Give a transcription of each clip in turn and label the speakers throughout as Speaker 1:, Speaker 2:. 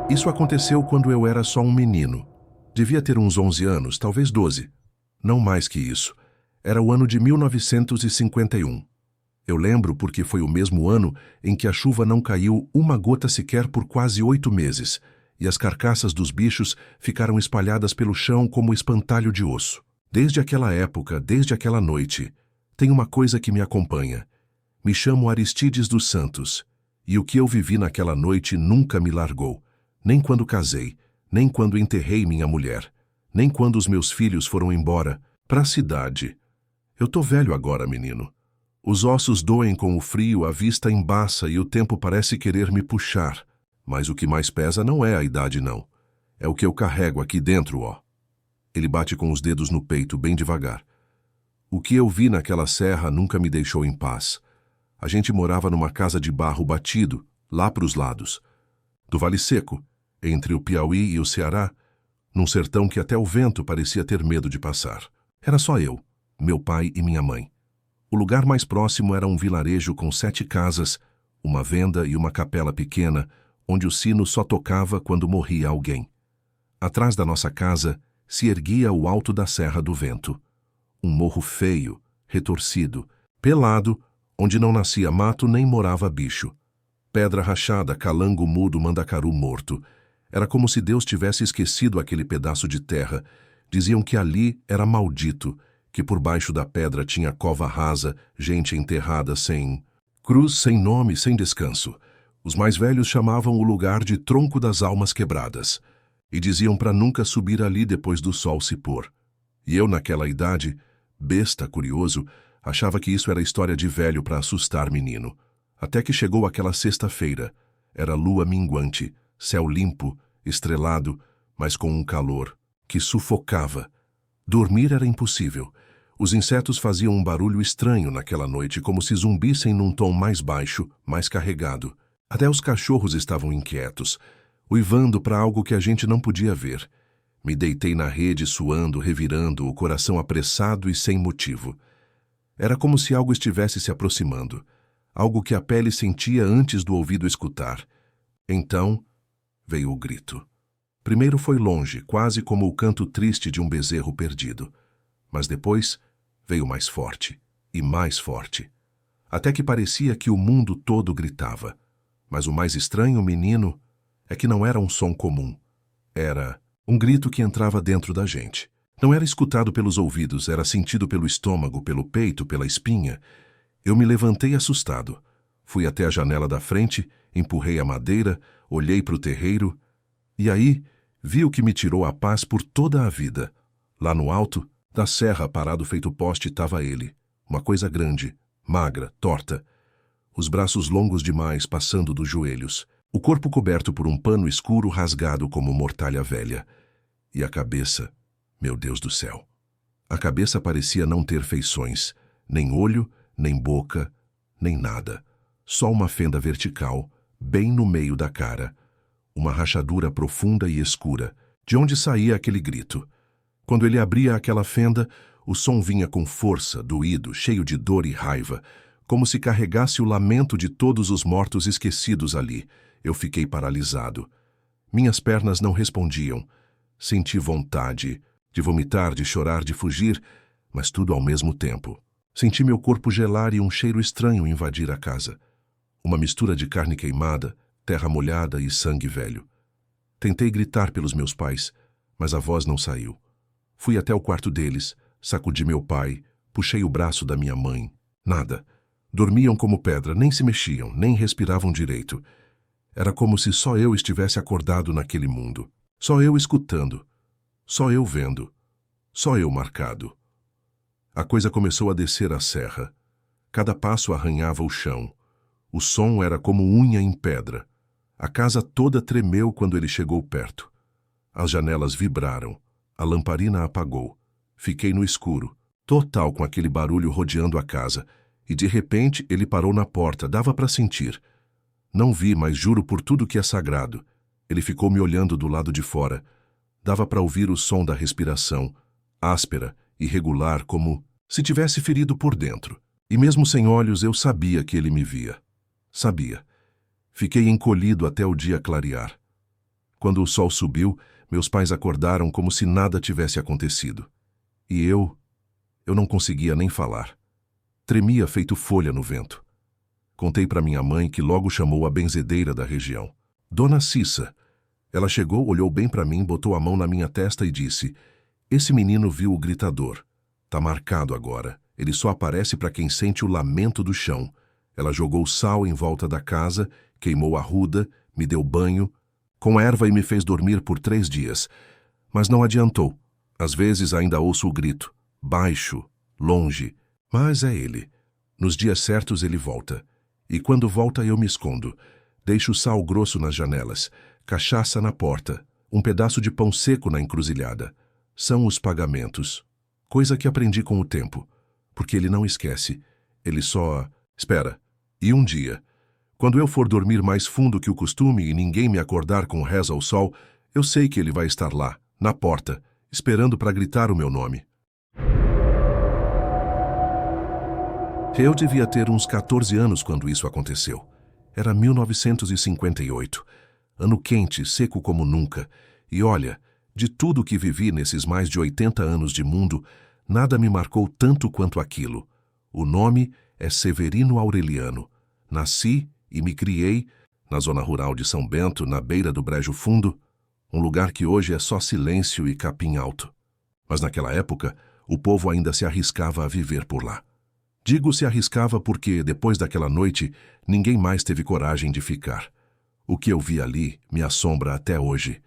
Speaker 1: Isso aconteceu quando eu era só um menino. Devia ter uns 11 anos, talvez 12. Não mais que isso. Era o ano de 1951. Eu lembro porque foi o mesmo ano em que a chuva não caiu uma gota sequer por quase 8 meses, e as carcaças dos bichos ficaram espalhadas pelo chão como espantalho de osso. Desde aquela época, desde aquela noite, tem uma coisa que me acompanha. Me chamo Aristides dos Santos, e o que eu vivi naquela noite nunca me largou, nem quando casei, nem quando enterrei minha mulher, nem quando os meus filhos foram embora, para a cidade. Eu tô velho agora, menino. Os ossos doem com o frio, a vista embaça e o tempo parece querer me puxar. Mas o que mais pesa não é a idade, não. É o que eu carrego aqui dentro, ó. Ele bate com os dedos no peito, bem devagar. O que eu vi naquela serra nunca me deixou em paz. A gente morava numa casa de barro batido, lá pros lados. Do Vale Seco, entre o Piauí e o Ceará, num sertão que até o vento parecia ter medo de passar. Era só eu, meu pai e minha mãe. O lugar mais próximo era um vilarejo com 7 casas, uma venda e uma capela pequena, onde o sino só tocava quando morria alguém. Atrás da nossa casa se erguia o alto da Serra do Vento. Um morro feio, retorcido, pelado, onde não nascia mato nem morava bicho. Pedra rachada, calango mudo, mandacaru morto. Era como se Deus tivesse esquecido aquele pedaço de terra. Diziam que ali era maldito, que por baixo da pedra tinha cova rasa, gente enterrada sem cruz, sem nome, sem descanso. Os mais velhos chamavam o lugar de Tronco das Almas Quebradas, e diziam para nunca subir ali depois do sol se pôr. E eu, naquela idade, besta, curioso, achava que isso era história de velho para assustar menino. Até que chegou aquela sexta-feira. Era lua minguante, céu limpo, estrelado, mas com um calor que sufocava. Dormir era impossível. Os insetos faziam um barulho estranho naquela noite, como se zumbissem num tom mais baixo, mais carregado. Até os cachorros estavam inquietos, uivando para algo que a gente não podia ver. Me deitei na rede suando, revirando, o coração apressado e sem motivo. Era como se algo estivesse se aproximando, algo que a pele sentia antes do ouvido escutar. Então veio o grito. Primeiro foi longe, quase como o canto triste de um bezerro perdido. Mas depois veio mais forte, e mais forte. Até que parecia que o mundo todo gritava. Mas o mais estranho, menino, é que não era um som comum. Era um grito que entrava dentro da gente. Não era escutado pelos ouvidos, era sentido pelo estômago, pelo peito, pela espinha. Eu me levantei assustado. Fui até a janela da frente, empurrei a madeira, olhei para o terreiro, e aí vi o que me tirou a paz por toda a vida. Lá no alto, da serra, parado feito poste, estava ele. Uma coisa grande, magra, torta. Os braços longos demais, passando dos joelhos. O corpo coberto por um pano escuro rasgado como mortalha velha. E a cabeça, meu Deus do céu. A cabeça parecia não ter feições, nem olho, nem boca, nem nada. Só uma fenda vertical, bem no meio da cara. Uma rachadura profunda e escura, de onde saía aquele grito. Quando ele abria aquela fenda, o som vinha com força, doído, cheio de dor e raiva, como se carregasse o lamento de todos os mortos esquecidos ali. Eu fiquei paralisado. Minhas pernas não respondiam. Senti vontade de vomitar, de chorar, de fugir, mas tudo ao mesmo tempo. Senti meu corpo gelar e um cheiro estranho invadir a casa. Uma mistura de carne queimada, terra molhada e sangue velho. Tentei gritar pelos meus pais, mas a voz não saiu. Fui até o quarto deles, sacudi meu pai, puxei o braço da minha mãe. Nada. Dormiam como pedra, nem se mexiam, nem respiravam direito. Era como se só eu estivesse acordado naquele mundo. Só eu escutando. Só eu vendo. Só eu marcado. A coisa começou a descer a serra. Cada passo arranhava o chão. O som era como unha em pedra. A casa toda tremeu quando ele chegou perto. As janelas vibraram. A lamparina apagou. Fiquei no escuro, total com aquele barulho rodeando a casa, e de repente ele parou na porta, dava para sentir. Não vi, mas juro por tudo que é sagrado. Ele ficou me olhando do lado de fora. Dava para ouvir o som da respiração, áspera, irregular, como se tivesse ferido por dentro. E mesmo sem olhos eu sabia que ele me via. Sabia. Fiquei encolhido até o dia clarear. Quando o sol subiu, meus pais acordaram como se nada tivesse acontecido. E eu não conseguia nem falar. Tremia feito folha no vento. Contei para minha mãe, que logo chamou a benzedeira da região. Dona Cissa. Ela chegou, olhou bem para mim, botou a mão na minha testa e disse: "Esse menino viu o gritador. Tá marcado agora. Ele só aparece para quem sente o lamento do chão." Ela jogou sal em volta da casa, queimou a ruda, me deu banho, com erva, e me fez dormir por 3 dias. Mas não adiantou. Às vezes ainda ouço o grito, baixo, longe. Mas é ele. Nos dias certos ele volta. E quando volta eu me escondo. Deixo sal grosso nas janelas, cachaça na porta, um pedaço de pão seco na encruzilhada. São os pagamentos. Coisa que aprendi com o tempo. Porque ele não esquece. Ele só espera. E um dia, quando eu for dormir mais fundo que o costume e ninguém me acordar com reza ao sol, eu sei que ele vai estar lá, na porta, esperando para gritar o meu nome. Eu devia ter uns 14 anos quando isso aconteceu. Era 1958. Ano quente, seco como nunca. E olha, de tudo que vivi nesses mais de 80 anos de mundo, nada me marcou tanto quanto aquilo. O nome é Severino Aureliano. Nasci e me criei na zona rural de São Bento, na beira do Brejo Fundo, um lugar que hoje é só silêncio e capim alto. Mas naquela época, o povo ainda se arriscava a viver por lá. Digo se arriscava porque, depois daquela noite, ninguém mais teve coragem de ficar. O que eu vi ali me assombra até hoje.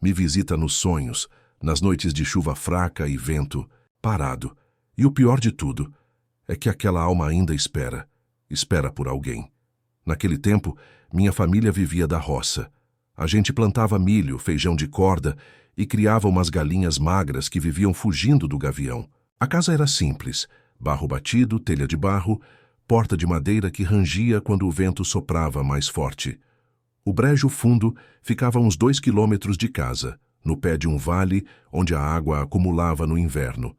Speaker 1: Me visita nos sonhos, nas noites de chuva fraca e vento, parado. E o pior de tudo é que aquela alma ainda espera por alguém. Naquele tempo, minha família vivia da roça. A gente plantava milho, feijão de corda e criava umas galinhas magras que viviam fugindo do gavião. A casa era simples, barro batido, telha de barro, porta de madeira que rangia quando o vento soprava mais forte. O Brejo Fundo ficava a uns 2 quilômetros de casa, no pé de um vale onde a água acumulava no inverno.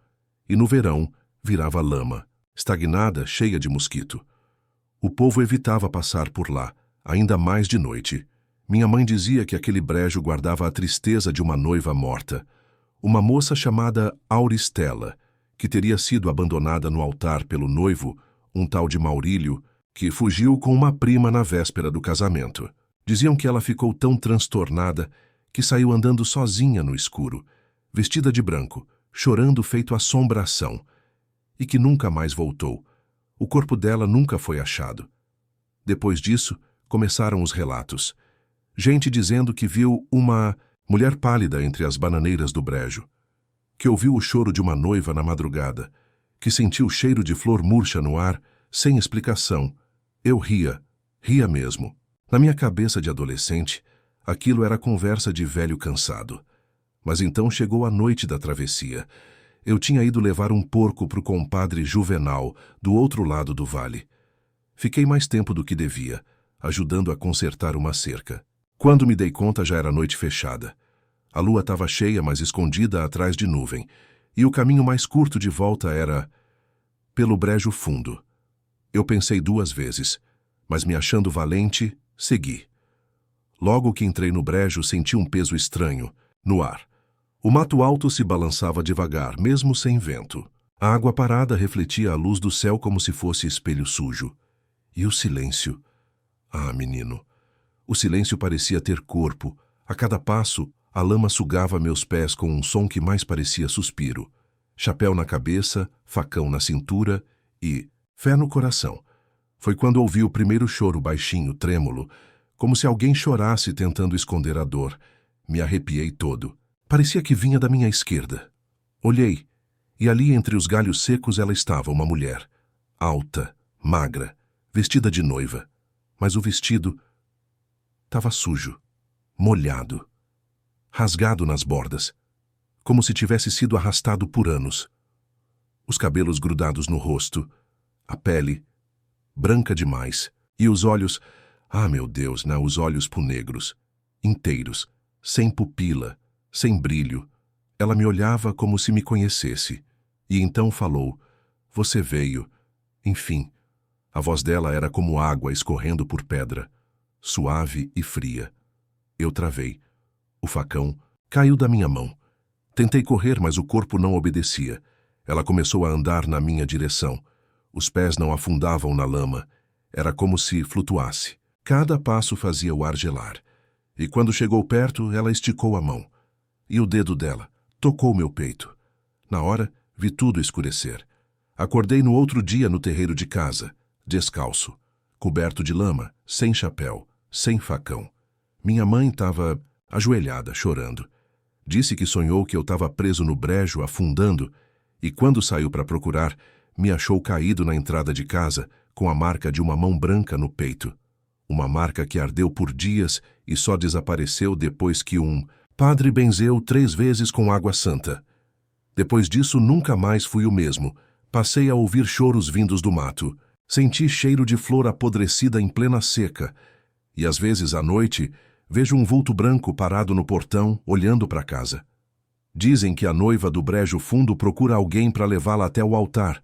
Speaker 1: E no verão virava lama, estagnada, cheia de mosquito. O povo evitava passar por lá, ainda mais de noite. Minha mãe dizia que aquele brejo guardava a tristeza de uma noiva morta. Uma moça chamada Auristela, que teria sido abandonada no altar pelo noivo, um tal de Maurílio, que fugiu com uma prima na véspera do casamento. Diziam que ela ficou tão transtornada que saiu andando sozinha no escuro, vestida de branco, chorando feito assombração, e que nunca mais voltou. O corpo dela nunca foi achado. Depois disso, começaram os relatos. Gente dizendo que viu uma mulher pálida entre as bananeiras do brejo, que ouviu o choro de uma noiva na madrugada, que sentiu o cheiro de flor murcha no ar, sem explicação. Eu ria mesmo. Na minha cabeça de adolescente, aquilo era conversa de velho cansado. Mas então chegou a noite da travessia. Eu tinha ido levar um porco para o compadre Juvenal, do outro lado do vale. Fiquei mais tempo do que devia, ajudando a consertar uma cerca. Quando me dei conta, já era noite fechada. A lua estava cheia, mas escondida atrás de nuvem, e o caminho mais curto de volta era pelo Brejo Fundo. Eu pensei 2 vezes, mas me achando valente, segui. Logo que entrei no brejo, senti um peso estranho, no ar. O mato alto se balançava devagar, mesmo sem vento. A água parada refletia a luz do céu como se fosse espelho sujo. E o silêncio? Ah, menino! O silêncio parecia ter corpo. A cada passo, a lama sugava meus pés com um som que mais parecia suspiro. Chapéu na cabeça, facão na cintura e fé no coração. Foi quando ouvi o primeiro choro baixinho, trêmulo, como se alguém chorasse tentando esconder a dor. Me arrepiei todo. Parecia que vinha da minha esquerda. Olhei, e ali entre os galhos secos ela estava, uma mulher. Alta, magra, vestida de noiva. Mas o vestido estava sujo, molhado, rasgado nas bordas, como se tivesse sido arrastado por anos. Os cabelos grudados no rosto, a pele, branca demais, e os olhos, ah meu Deus, os olhos punegros, inteiros, sem pupila, sem brilho. Ela me olhava como se me conhecesse, e então falou: "Você veio." Enfim, a voz dela era como água escorrendo por pedra, suave e fria. Eu travei. O facão caiu da minha mão. Tentei correr, mas o corpo não obedecia. Ela começou a andar na minha direção. Os pés não afundavam na lama. Era como se flutuasse. Cada passo fazia o ar gelar. E quando chegou perto, ela esticou a mão. E o dedo dela tocou meu peito. Na hora, vi tudo escurecer. Acordei no outro dia no terreiro de casa, descalço, coberto de lama, sem chapéu, sem facão. Minha mãe estava ajoelhada, chorando. Disse que sonhou que eu estava preso no brejo, afundando, e quando saiu para procurar, me achou caído na entrada de casa, com a marca de uma mão branca no peito. Uma marca que ardeu por dias e só desapareceu depois que um padre benzeu 3 vezes com água santa. Depois disso, nunca mais fui o mesmo. Passei a ouvir choros vindos do mato. Senti cheiro de flor apodrecida em plena seca. E às vezes, à noite, vejo um vulto branco parado no portão, olhando para casa. Dizem que a noiva do brejo fundo procura alguém para levá-la até o altar,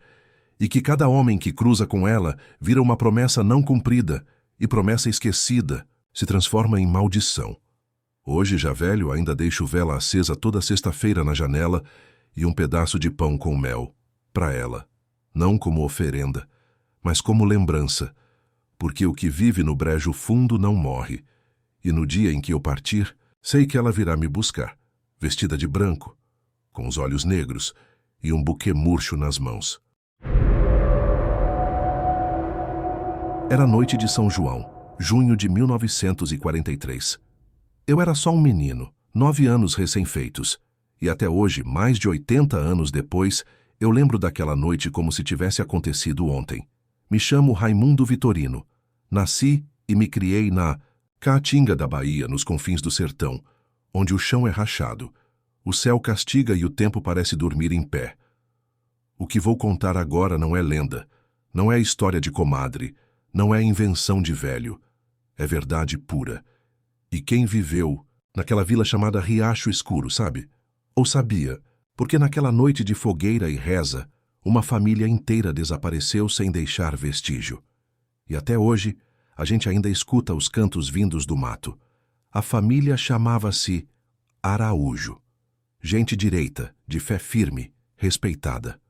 Speaker 1: e que cada homem que cruza com ela vira uma promessa não cumprida, e promessa esquecida se transforma em maldição. Hoje, já velho, ainda deixo vela acesa toda sexta-feira na janela e um pedaço de pão com mel, para ela, não como oferenda, mas como lembrança, porque o que vive no brejo fundo não morre, e no dia em que eu partir, sei que ela virá me buscar, vestida de branco, com os olhos negros e um buquê murcho nas mãos. Era noite de São João, junho de 1943. Eu era só um menino, 9 anos recém-feitos, e até hoje, mais de 80 anos depois, eu lembro daquela noite como se tivesse acontecido ontem. Me chamo Raimundo Vitorino. Nasci e me criei na Caatinga da Bahia, nos confins do sertão, onde o chão é rachado, o céu castiga e o tempo parece dormir em pé. O que vou contar agora não é lenda, não é história de comadre, não é invenção de velho, é verdade pura. E quem viveu naquela vila chamada Riacho Escuro, sabe? Ou sabia, porque naquela noite de fogueira e reza, uma família inteira desapareceu sem deixar vestígio. E até hoje, a gente ainda escuta os cantos vindos do mato. A família chamava-se Araújo. Gente direita, de fé firme, respeitada.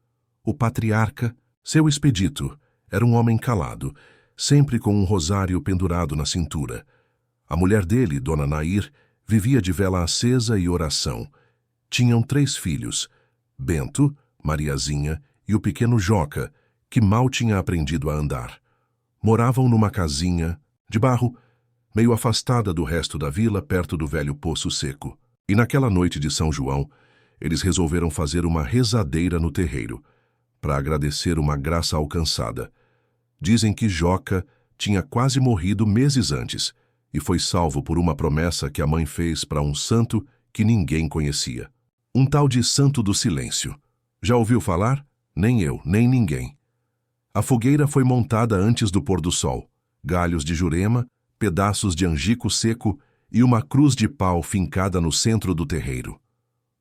Speaker 1: O patriarca, seu expedito, era um homem calado, sempre com um rosário pendurado na cintura. A mulher dele, Dona Nair, vivia de vela acesa e oração. Tinham 3 filhos, Bento, Mariazinha e o pequeno Joca, que mal tinha aprendido a andar. Moravam numa casinha, de barro, meio afastada do resto da vila, perto do velho poço seco. E naquela noite de São João, eles resolveram fazer uma rezadeira no terreiro, para agradecer uma graça alcançada. Dizem que Joca tinha quase morrido meses antes e foi salvo por uma promessa que a mãe fez para um santo que ninguém conhecia. Um tal de Santo do Silêncio. Já ouviu falar? Nem eu, nem ninguém. A fogueira foi montada antes do pôr do sol. Galhos de jurema, pedaços de angico seco e uma cruz de pau fincada no centro do terreiro.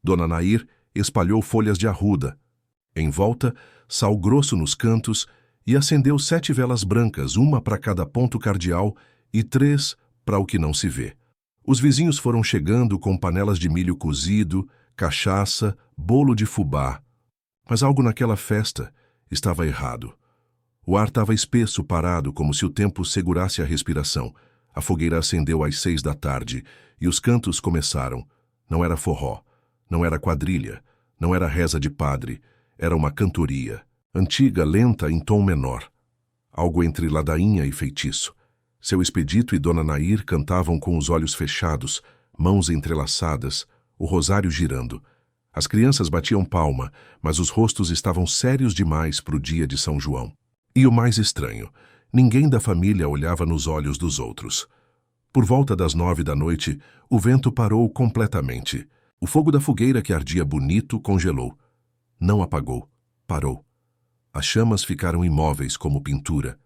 Speaker 1: Dona Nair espalhou folhas de arruda. Em volta, sal grosso nos cantos e acendeu 7 velas brancas, uma para cada ponto cardeal e 3 para o que não se vê. Os vizinhos foram chegando com panelas de milho cozido, cachaça, bolo de fubá. Mas algo naquela festa estava errado. O ar estava espesso, parado, como se o tempo segurasse a respiração. A fogueira acendeu às 6 da tarde e os cantos começaram. Não era forró, não era quadrilha, não era reza de padre, era uma cantoria. Antiga, lenta, em tom menor. Algo entre ladainha e feitiço. Seu expedito e Dona Nair cantavam com os olhos fechados, mãos entrelaçadas, o rosário girando. As crianças batiam palma, mas os rostos estavam sérios demais para o dia de São João. E o mais estranho, ninguém da família olhava nos olhos dos outros. Por volta das 9 da noite, o vento parou completamente. O fogo da fogueira que ardia bonito congelou. Não apagou, parou. As chamas ficaram imóveis como pintura,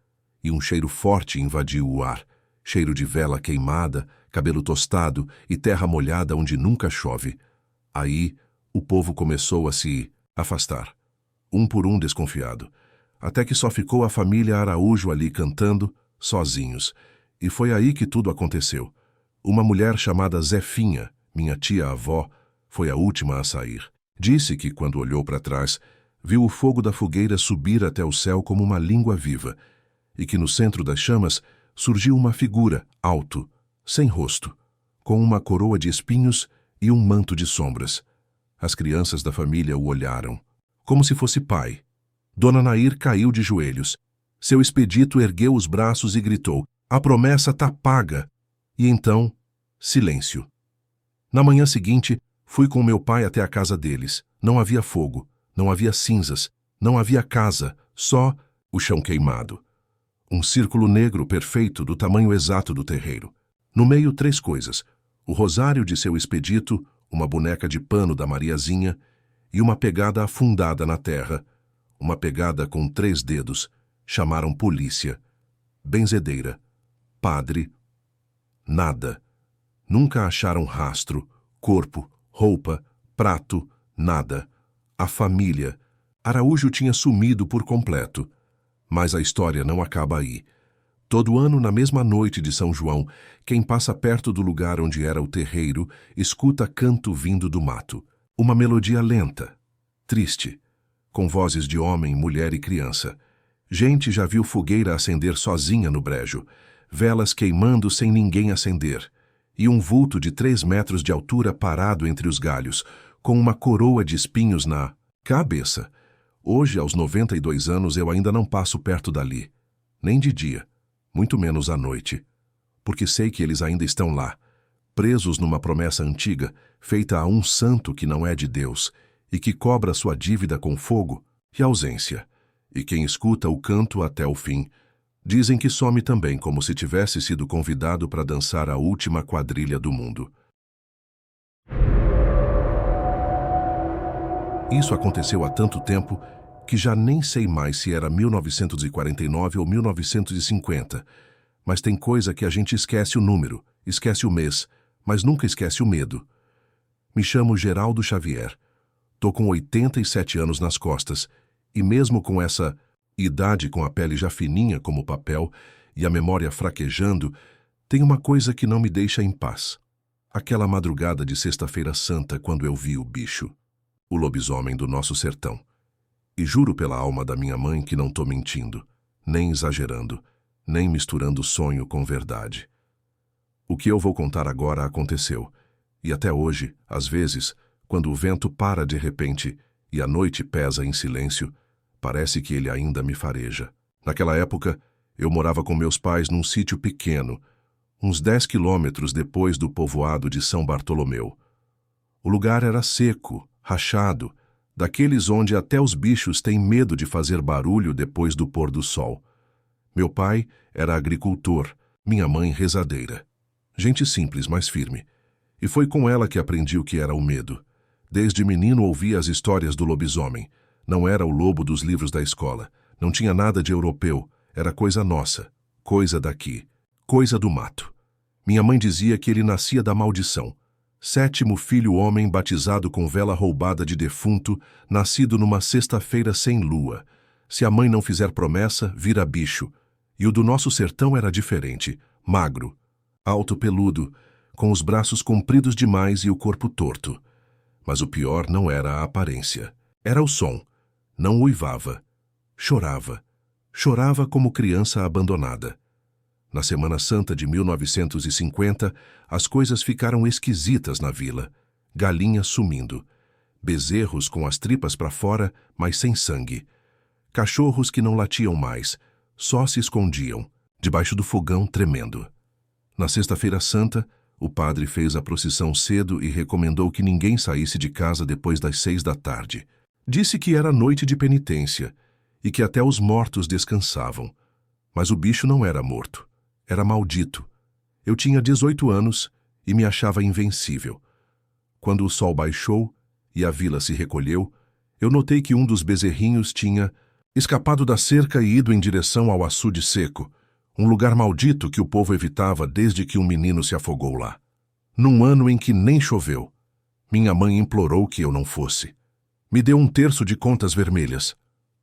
Speaker 1: e um cheiro forte invadiu o ar, cheiro de vela queimada, cabelo tostado e terra molhada onde nunca chove. Aí, o povo começou a se afastar, um por um desconfiado, até que só ficou a família Araújo ali cantando, sozinhos. E foi aí que tudo aconteceu. Uma mulher chamada Zefinha, minha tia-avó, foi a última a sair. Disse que, quando olhou para trás, viu o fogo da fogueira subir até o céu como uma língua viva, e que no centro das chamas surgiu uma figura, alto, sem rosto, com uma coroa de espinhos e um manto de sombras. As crianças da família o olharam, como se fosse pai. Dona Nair caiu de joelhos. Seu expedito ergueu os braços e gritou: "A promessa tá paga!" E então, silêncio. Na manhã seguinte, fui com meu pai até a casa deles. Não havia fogo, não havia cinzas, não havia casa, só o chão queimado. Um círculo negro perfeito do tamanho exato do terreiro. No meio, 3 coisas: o rosário de seu expedito, uma boneca de pano da Mariazinha e uma pegada afundada na terra. Uma pegada com 3 dedos. Chamaram polícia. Benzedeira. Padre. Nada. Nunca acharam rastro, corpo, roupa, prato, nada. A família. Araújo tinha sumido por completo. Mas a história não acaba aí. Todo ano, na mesma noite de São João, quem passa perto do lugar onde era o terreiro, escuta canto vindo do mato. Uma melodia lenta, triste, com vozes de homem, mulher e criança. Gente já viu fogueira acender sozinha no brejo, velas queimando sem ninguém acender, e um vulto de 3 metros de altura parado entre os galhos, com uma coroa de espinhos na cabeça. Hoje, aos 92 anos, eu ainda não passo perto dali, nem de dia, muito menos à noite, porque sei que eles ainda estão lá, presos numa promessa antiga, feita a um santo que não é de Deus, e que cobra sua dívida com fogo e ausência. E quem escuta o canto até o fim, dizem que some também como se tivesse sido convidado para dançar a última quadrilha do mundo. Isso aconteceu há tanto tempo que já nem sei mais se era 1949 ou 1950, mas tem coisa que a gente esquece o número, esquece o mês, mas nunca esquece o medo. Me chamo Geraldo Xavier. Tô com 87 anos nas costas, e mesmo com essa idade, com a pele já fininha como papel e a memória fraquejando, tem uma coisa que não me deixa em paz. Aquela madrugada de Sexta-feira Santa, quando eu vi o bicho, o lobisomem do nosso sertão. E juro pela alma da minha mãe que não tô mentindo, nem exagerando, nem misturando sonho com verdade. O que eu vou contar agora aconteceu, e até hoje, às vezes, quando o vento para de repente e a noite pesa em silêncio, parece que ele ainda me fareja. Naquela época, eu morava com meus pais num sítio pequeno, uns 10 quilômetros depois do povoado de São Bartolomeu. O lugar era seco, rachado, daqueles onde até os bichos têm medo de fazer barulho depois do pôr do sol. Meu pai era agricultor, minha mãe rezadeira. Gente simples, mas firme. E foi com ela que aprendi o que era o medo. Desde menino ouvia as histórias do lobisomem. Não era o lobo dos livros da escola. Não tinha nada de europeu. Era coisa nossa. Coisa daqui. Coisa do mato. Minha mãe dizia que ele nascia da maldição. 7º filho homem batizado com vela roubada de defunto, nascido numa sexta-feira sem lua. Se a mãe não fizer promessa, vira bicho. E o do nosso sertão era diferente. Magro, alto peludo, com os braços compridos demais e o corpo torto. Mas o pior não era a aparência. Era o som. Não uivava. Chorava. Chorava como criança abandonada. Na Semana Santa de 1950, as coisas ficaram esquisitas na vila. Galinhas sumindo. Bezerros com as tripas para fora, mas sem sangue. Cachorros que não latiam mais, só se escondiam, debaixo do fogão tremendo. Na Sexta-feira Santa, o padre fez a procissão cedo e recomendou que ninguém saísse de casa depois das 6 da tarde. Disse que era noite de penitência e que até os mortos descansavam. Mas o bicho não era morto. Era maldito. Eu tinha 18 anos e me achava invencível. Quando o sol baixou e a vila se recolheu, eu notei que um dos bezerrinhos tinha escapado da cerca e ido em direção ao açude seco, um lugar maldito que o povo evitava desde que um menino se afogou lá. Num ano em que nem choveu, minha mãe implorou que eu não fosse. Me deu 1/3 de contas vermelhas.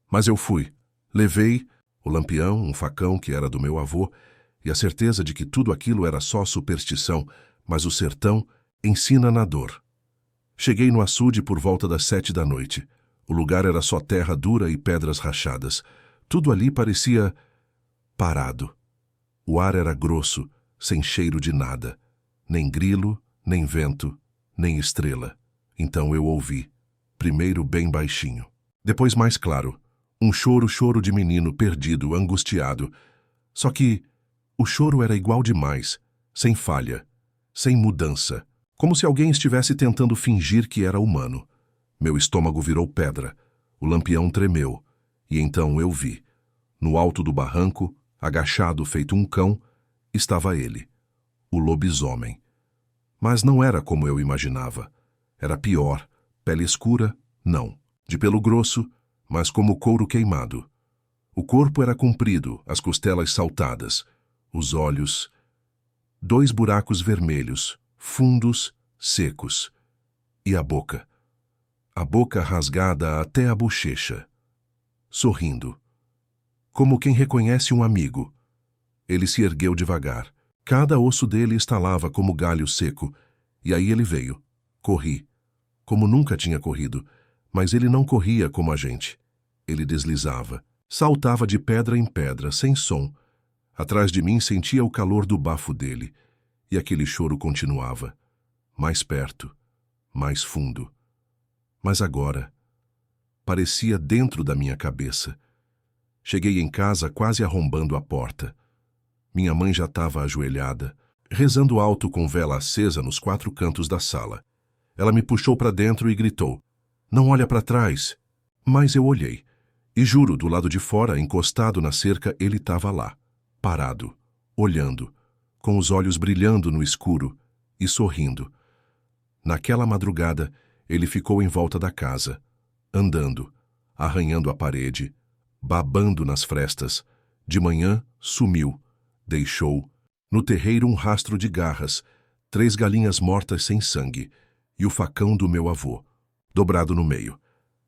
Speaker 1: Mas eu fui. Levei o lampião, um facão que era do meu avô, e a certeza de que tudo aquilo era só superstição, mas o sertão ensina na dor. Cheguei no açude por volta das 7 da noite. O lugar era só terra dura e pedras rachadas. Tudo ali parecia parado. O ar era grosso, sem cheiro de nada. Nem grilo, nem vento, nem estrela. Então eu ouvi. Primeiro bem baixinho. Depois mais claro. Um choro de menino perdido, angustiado. Só que o choro era igual demais, sem falha, sem mudança. Como se alguém estivesse tentando fingir que era humano. Meu estômago virou pedra. O lampião tremeu. E então eu vi. No alto do barranco, agachado feito um cão, estava ele. O lobisomem. Mas não era como eu imaginava. Era pior. Pele escura, não. De pelo grosso, mas como couro queimado. O corpo era comprido, as costelas saltadas. Os olhos... 2 buracos vermelhos, fundos, secos. E a boca. A boca rasgada até a bochecha. Sorrindo. Como quem reconhece um amigo. Ele se ergueu devagar. Cada osso dele estalava como galho seco. E aí ele veio. Corri. Como nunca tinha corrido. Mas ele não corria como a gente. Ele deslizava. Saltava de pedra em pedra, sem som. Atrás de mim sentia o calor do bafo dele. E aquele choro continuava. Mais perto. Mais fundo. Mas agora... parecia dentro da minha cabeça. Cheguei em casa quase arrombando a porta. Minha mãe já estava ajoelhada, rezando alto com vela acesa nos 4 cantos da sala. Ela me puxou para dentro e gritou, "Não olha para trás." Mas eu olhei. E juro, do lado de fora, encostado na cerca, ele estava lá, parado, olhando, com os olhos brilhando no escuro e sorrindo. Naquela madrugada, ele ficou em volta da casa, andando, arranhando a parede, babando nas frestas. De manhã, sumiu, deixou, no terreiro um rastro de garras, 3 galinhas mortas sem sangue, e o facão do meu avô, dobrado no meio.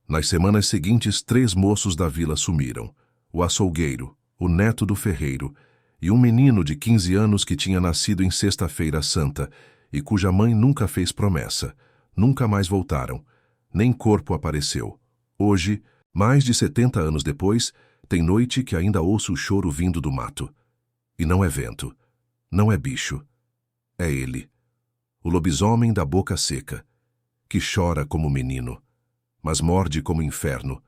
Speaker 1: Nas semanas seguintes, 3 moços da vila sumiram, o açougueiro, o neto do ferreiro, e um menino de 15 anos que tinha nascido em Sexta-feira Santa, e cuja mãe nunca fez promessa. Nunca mais voltaram, nem corpo apareceu. Hoje, mais de 70 anos depois, tem noite que ainda ouço o choro vindo do mato. E não é vento, não é bicho, é ele, o lobisomem da boca seca, que chora como menino, mas morde como inferno.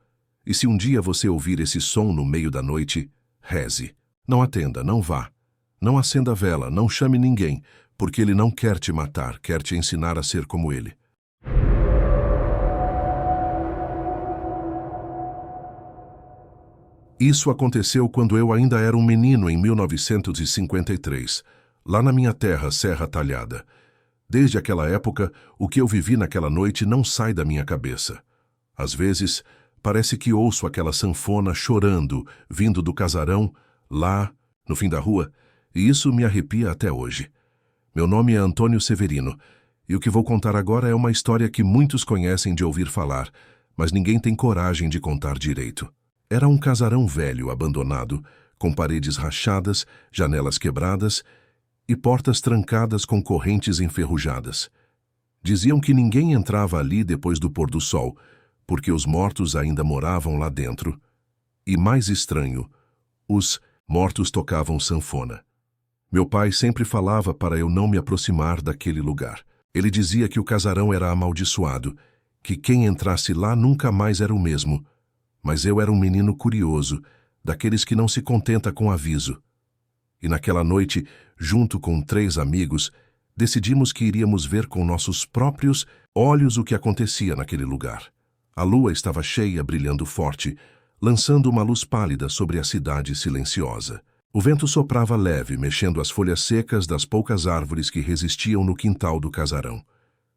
Speaker 1: E se um dia você ouvir esse som no meio da noite, reze. Não atenda, não vá. Não acenda a vela, não chame ninguém, porque ele não quer te matar, quer te ensinar a ser como ele. Isso aconteceu quando eu ainda era um menino em 1953, lá na minha terra, Serra Talhada. Desde aquela época, o que eu vivi naquela noite não sai da minha cabeça. Às vezes, parece que ouço aquela sanfona chorando, vindo do casarão, lá, no fim da rua, e isso me arrepia até hoje. Meu nome é Antônio Severino, e o que vou contar agora é uma história que muitos conhecem de ouvir falar, mas ninguém tem coragem de contar direito. Era um casarão velho, abandonado, com paredes rachadas, janelas quebradas e portas trancadas com correntes enferrujadas. Diziam que ninguém entrava ali depois do pôr do sol, porque os mortos ainda moravam lá dentro. E mais estranho, os mortos tocavam sanfona. Meu pai sempre falava para eu não me aproximar daquele lugar. Ele dizia que o casarão era amaldiçoado, que quem entrasse lá nunca mais era o mesmo. Mas eu era um menino curioso, daqueles que não se contenta com aviso. E naquela noite, junto com 3 amigos, decidimos que iríamos ver com nossos próprios olhos o que acontecia naquele lugar. A lua estava cheia, brilhando forte, lançando uma luz pálida sobre a cidade silenciosa. O vento soprava leve, mexendo as folhas secas das poucas árvores que resistiam no quintal do casarão.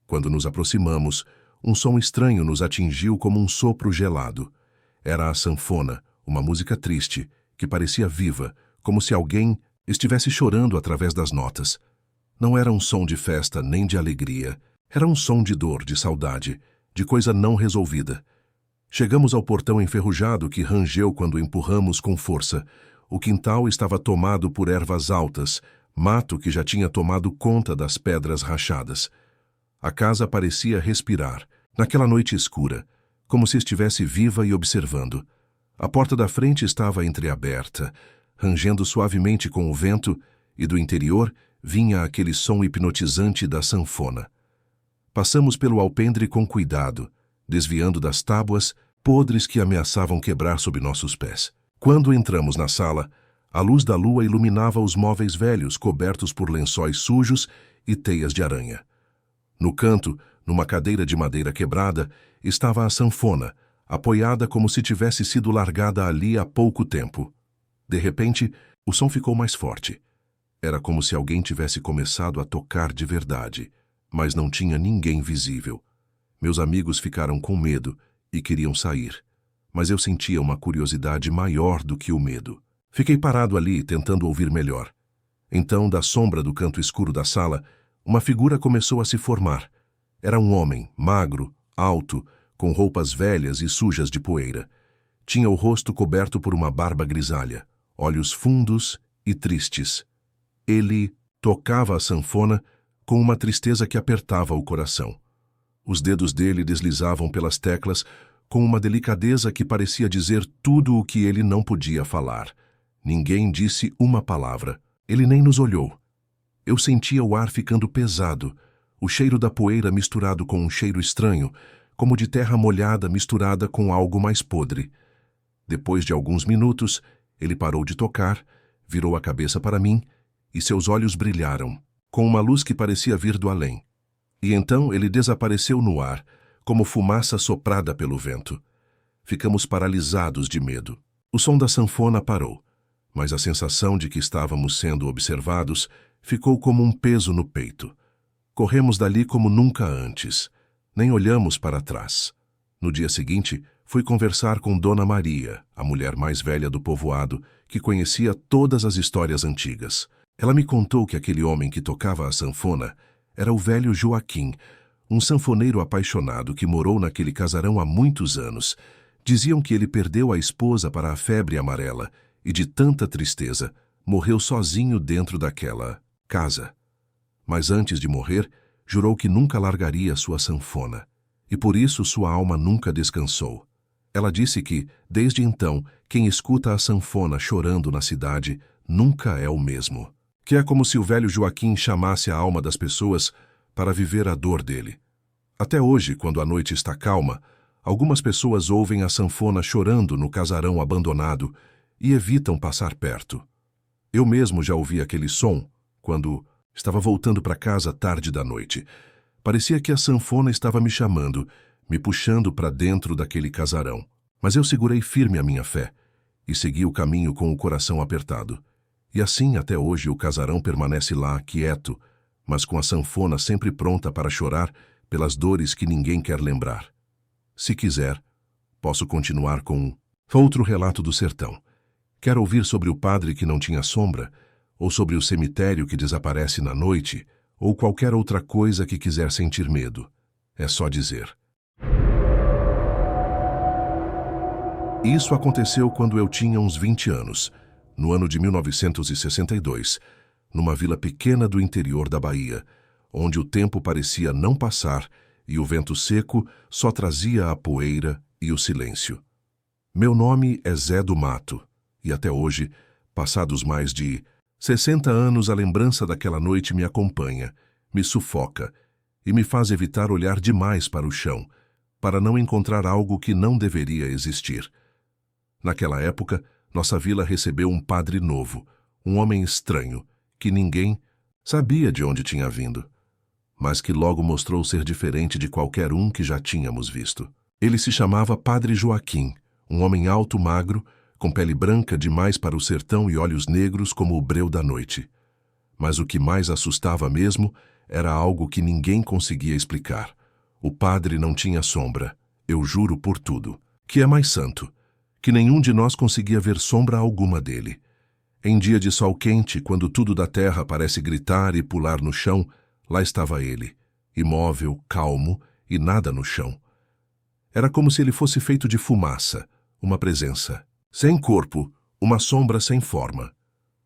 Speaker 1: Quando nos aproximamos, um som estranho nos atingiu como um sopro gelado. Era a sanfona, uma música triste, que parecia viva, como se alguém estivesse chorando através das notas. Não era um som de festa nem de alegria. Era um som de dor, de saudade, de coisa não resolvida. Chegamos ao portão enferrujado que rangeu quando empurramos com força. O quintal estava tomado por ervas altas, mato que já tinha tomado conta das pedras rachadas. A casa parecia respirar, naquela noite escura, como se estivesse viva e observando. A porta da frente estava entreaberta, rangendo suavemente com o vento, e do interior vinha aquele som hipnotizante da sanfona. Passamos pelo alpendre com cuidado, desviando das tábuas podres que ameaçavam quebrar sob nossos pés. Quando entramos na sala, a luz da lua iluminava os móveis velhos cobertos por lençóis sujos e teias de aranha. No canto, numa cadeira de madeira quebrada, estava a sanfona, apoiada como se tivesse sido largada ali há pouco tempo. De repente, o som ficou mais forte. Era como se alguém tivesse começado a tocar de verdade, mas não tinha ninguém visível. Meus amigos ficaram com medo e queriam sair, mas eu sentia uma curiosidade maior do que o medo. Fiquei parado ali, tentando ouvir melhor. Então, da sombra do canto escuro da sala, uma figura começou a se formar. Era um homem, magro, alto, com roupas velhas e sujas de poeira. Tinha o rosto coberto por uma barba grisalha, olhos fundos e tristes. Ele tocava a sanfona com uma tristeza que apertava o coração. Os dedos dele deslizavam pelas teclas com uma delicadeza que parecia dizer tudo o que ele não podia falar. Ninguém disse uma palavra. Ele nem nos olhou. Eu sentia o ar ficando pesado, o cheiro da poeira misturado com um cheiro estranho, como de terra molhada misturada com algo mais podre. Depois de alguns minutos, ele parou de tocar, virou a cabeça para mim e seus olhos brilharam, com uma luz que parecia vir do além. E então ele desapareceu no ar, como fumaça soprada pelo vento. Ficamos paralisados de medo. O som da sanfona parou, mas a sensação de que estávamos sendo observados ficou como um peso no peito. Corremos dali como nunca antes. Nem olhamos para trás. No dia seguinte, fui conversar com Dona Maria, a mulher mais velha do povoado, que conhecia todas as histórias antigas. Ela me contou que aquele homem que tocava a sanfona era o velho Joaquim, um sanfoneiro apaixonado que morou naquele casarão há muitos anos. Diziam que ele perdeu a esposa para a febre amarela e, de tanta tristeza, morreu sozinho dentro daquela casa. Mas antes de morrer, jurou que nunca largaria sua sanfona, e por isso sua alma nunca descansou. Ela disse que, desde então, quem escuta a sanfona chorando na cidade nunca é o mesmo. Que é como se o velho Joaquim chamasse a alma das pessoas para viver a dor dele. Até hoje, quando a noite está calma, algumas pessoas ouvem a sanfona chorando no casarão abandonado e evitam passar perto. Eu mesmo já ouvi aquele som quando estava voltando para casa tarde da noite. Parecia que a sanfona estava me chamando, me puxando para dentro daquele casarão. Mas eu segurei firme a minha fé e segui o caminho com o coração apertado. E assim, até hoje, o casarão permanece lá, quieto, mas com a sanfona sempre pronta para chorar pelas dores que ninguém quer lembrar. Se quiser, posso continuar com outro relato do sertão. Quer ouvir sobre o padre que não tinha sombra, ou sobre o cemitério que desaparece na noite, ou qualquer outra coisa que quiser sentir medo? É só dizer. Isso aconteceu quando eu tinha uns 20 anos, no ano de 1962, numa vila pequena do interior da Bahia, onde o tempo parecia não passar e o vento seco só trazia a poeira e o silêncio. Meu nome é Zé do Mato, e até hoje, passados mais de 60 anos, a lembrança daquela noite me acompanha, me sufoca e me faz evitar olhar demais para o chão, para não encontrar algo que não deveria existir. Naquela época, nossa vila recebeu um padre novo, um homem estranho, que ninguém sabia de onde tinha vindo, mas que logo mostrou ser diferente de qualquer um que já tínhamos visto. Ele se chamava Padre Joaquim, um homem alto, magro, com pele branca demais para o sertão e olhos negros como o breu da noite. Mas o que mais assustava mesmo era algo que ninguém conseguia explicar. O padre não tinha sombra, eu juro por tudo, que é mais santo, que nenhum de nós conseguia ver sombra alguma dele. Em dia de sol quente, quando tudo da terra parece gritar e pular no chão, lá estava ele, imóvel, calmo e nada no chão. Era como se ele fosse feito de fumaça, uma presença. Sem corpo, uma sombra sem forma.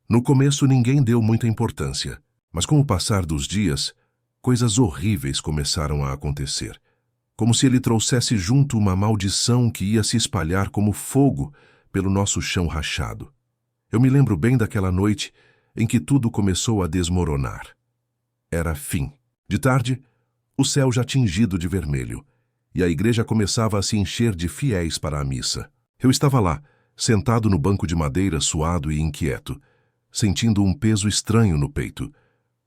Speaker 1: No começo ninguém deu muita importância, mas com o passar dos dias, Coisas horríveis começaram a acontecer, como se ele trouxesse junto uma maldição que ia se espalhar como fogo pelo nosso chão rachado. Eu me lembro bem daquela noite em que tudo começou a desmoronar. Era fim. De tarde, o céu já tingido de vermelho, e a igreja começava a se encher de fiéis para a missa. Eu estava lá, sentado no banco de madeira, suado e inquieto, sentindo um peso estranho no peito.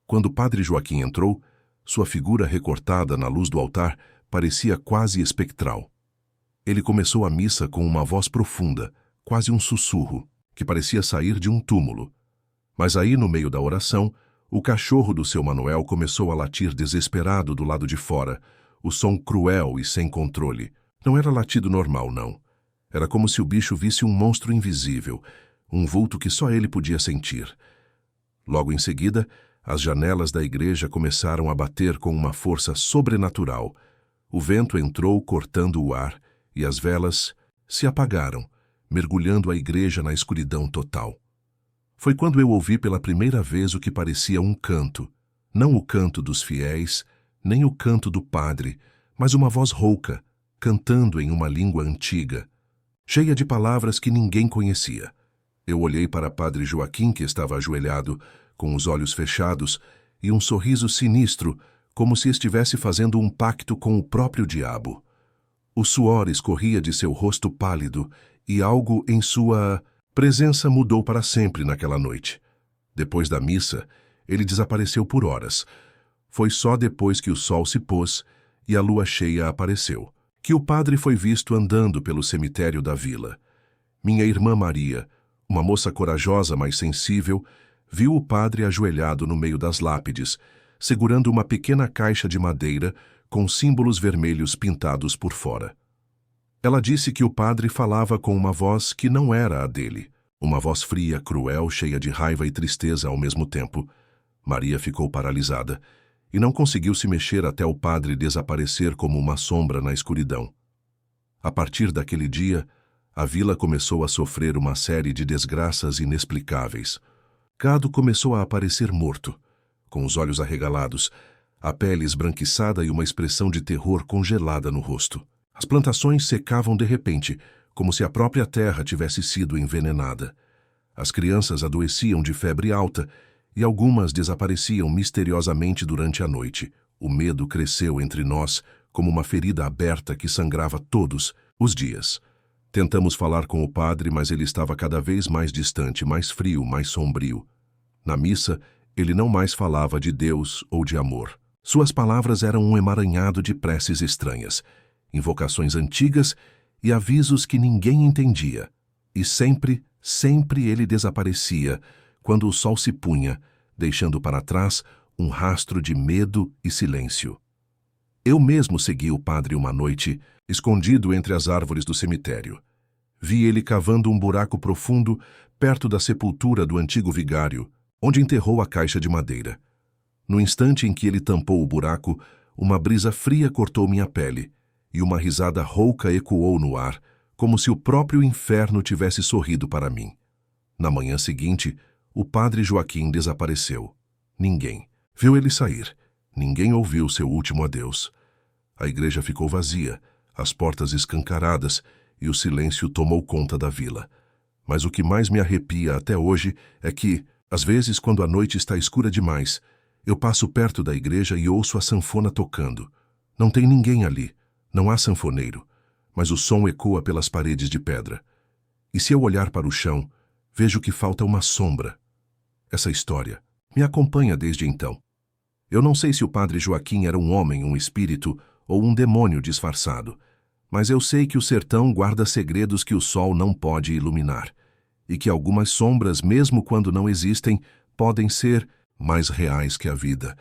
Speaker 1: Quando o padre Joaquim entrou, sua figura recortada na luz do altar parecia quase espectral. Ele começou a missa com uma voz profunda, quase um sussurro, que parecia sair de um túmulo. Mas aí, no meio da oração, o cachorro do seu Manuel começou a latir desesperado do lado de fora, o som cruel e sem controle. Não era latido normal, não. Era como se o bicho visse um monstro invisível, um vulto que só ele podia sentir. Logo em seguida, as janelas da igreja começaram a bater com uma força sobrenatural. O vento entrou cortando o ar e as velas se apagaram, mergulhando a igreja na escuridão total. Foi quando eu ouvi pela primeira vez o que parecia um canto. Não o canto dos fiéis, nem o canto do padre, mas uma voz rouca, cantando em uma língua antiga, cheia de palavras que ninguém conhecia. Eu olhei para Padre Joaquim, que estava ajoelhado, com os olhos fechados, e um sorriso sinistro, como se estivesse fazendo um pacto com o próprio diabo. O suor escorria de seu rosto pálido, e algo em sua presença mudou para sempre naquela noite. Depois da missa, ele desapareceu por horas. Foi só depois que o sol se pôs e a lua cheia apareceu, que o padre foi visto andando pelo cemitério da vila. Minha irmã Maria, uma moça corajosa, mas sensível, viu o padre ajoelhado no meio das lápides, segurando uma pequena caixa de madeira com símbolos vermelhos pintados por fora. Ela disse que o padre falava com uma voz que não era a dele, uma voz fria, cruel, cheia de raiva e tristeza ao mesmo tempo. Maria ficou paralisada e não conseguiu se mexer até o padre desaparecer como uma sombra na escuridão. A partir daquele dia, a vila começou a sofrer uma série de desgraças inexplicáveis. Gado começou a aparecer morto, com os olhos arregalados, a pele esbranquiçada e uma expressão de terror congelada no rosto. As plantações secavam de repente, como se a própria terra tivesse sido envenenada. As crianças adoeciam de febre alta e algumas desapareciam misteriosamente durante a noite. O medo cresceu entre nós como uma ferida aberta que sangrava todos os dias. Tentamos falar com o padre, mas ele estava cada vez mais distante, mais frio, mais sombrio. Na missa, ele não mais falava de Deus ou de amor. Suas palavras eram um emaranhado de preces estranhas, invocações antigas e avisos que ninguém entendia. E sempre, sempre ele desaparecia quando o sol se punha, deixando para trás um rastro de medo e silêncio. Eu mesmo segui o padre uma noite, escondido entre as árvores do cemitério. Vi ele cavando um buraco profundo perto da sepultura do antigo vigário, onde enterrou a caixa de madeira. No instante em que ele tampou o buraco, uma brisa fria cortou minha pele, e uma risada rouca ecoou no ar, como se o próprio inferno tivesse sorrido para mim. Na manhã seguinte, o padre Joaquim desapareceu. Ninguém viu ele sair. Ninguém ouviu seu último adeus. A igreja ficou vazia, as portas escancaradas, e o silêncio tomou conta da vila. Mas o que mais me arrepia até hoje é que, às vezes, quando a noite está escura demais, eu passo perto da igreja e ouço a sanfona tocando. Não tem ninguém ali, não há sanfoneiro, mas o som ecoa pelas paredes de pedra. E se eu olhar para o chão, vejo que falta uma sombra. Essa história me acompanha desde então. Eu não sei se o padre Joaquim era um homem, um espírito ou um demônio disfarçado, mas eu sei que o sertão guarda segredos que o sol não pode iluminar, e que algumas sombras, mesmo quando não existem, podem ser mais reais que a vida.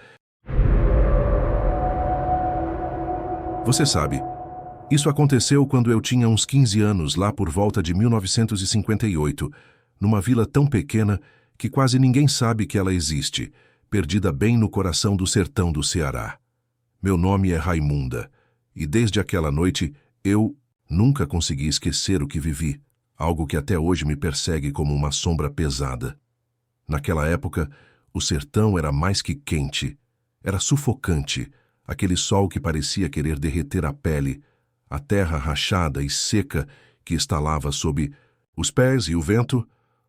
Speaker 1: Você sabe, isso aconteceu quando eu tinha uns 15 anos, lá por volta de 1958, numa vila tão pequena que quase ninguém sabe que ela existe, perdida bem no coração do sertão do Ceará. Meu nome é Raimunda, e desde aquela noite eu nunca consegui esquecer o que vivi, algo que até hoje me persegue como uma sombra pesada. Naquela época, o sertão era mais que quente, Era sufocante, aquele sol que parecia querer derreter a pele, a terra rachada e seca que estalava sob os pés e o vento.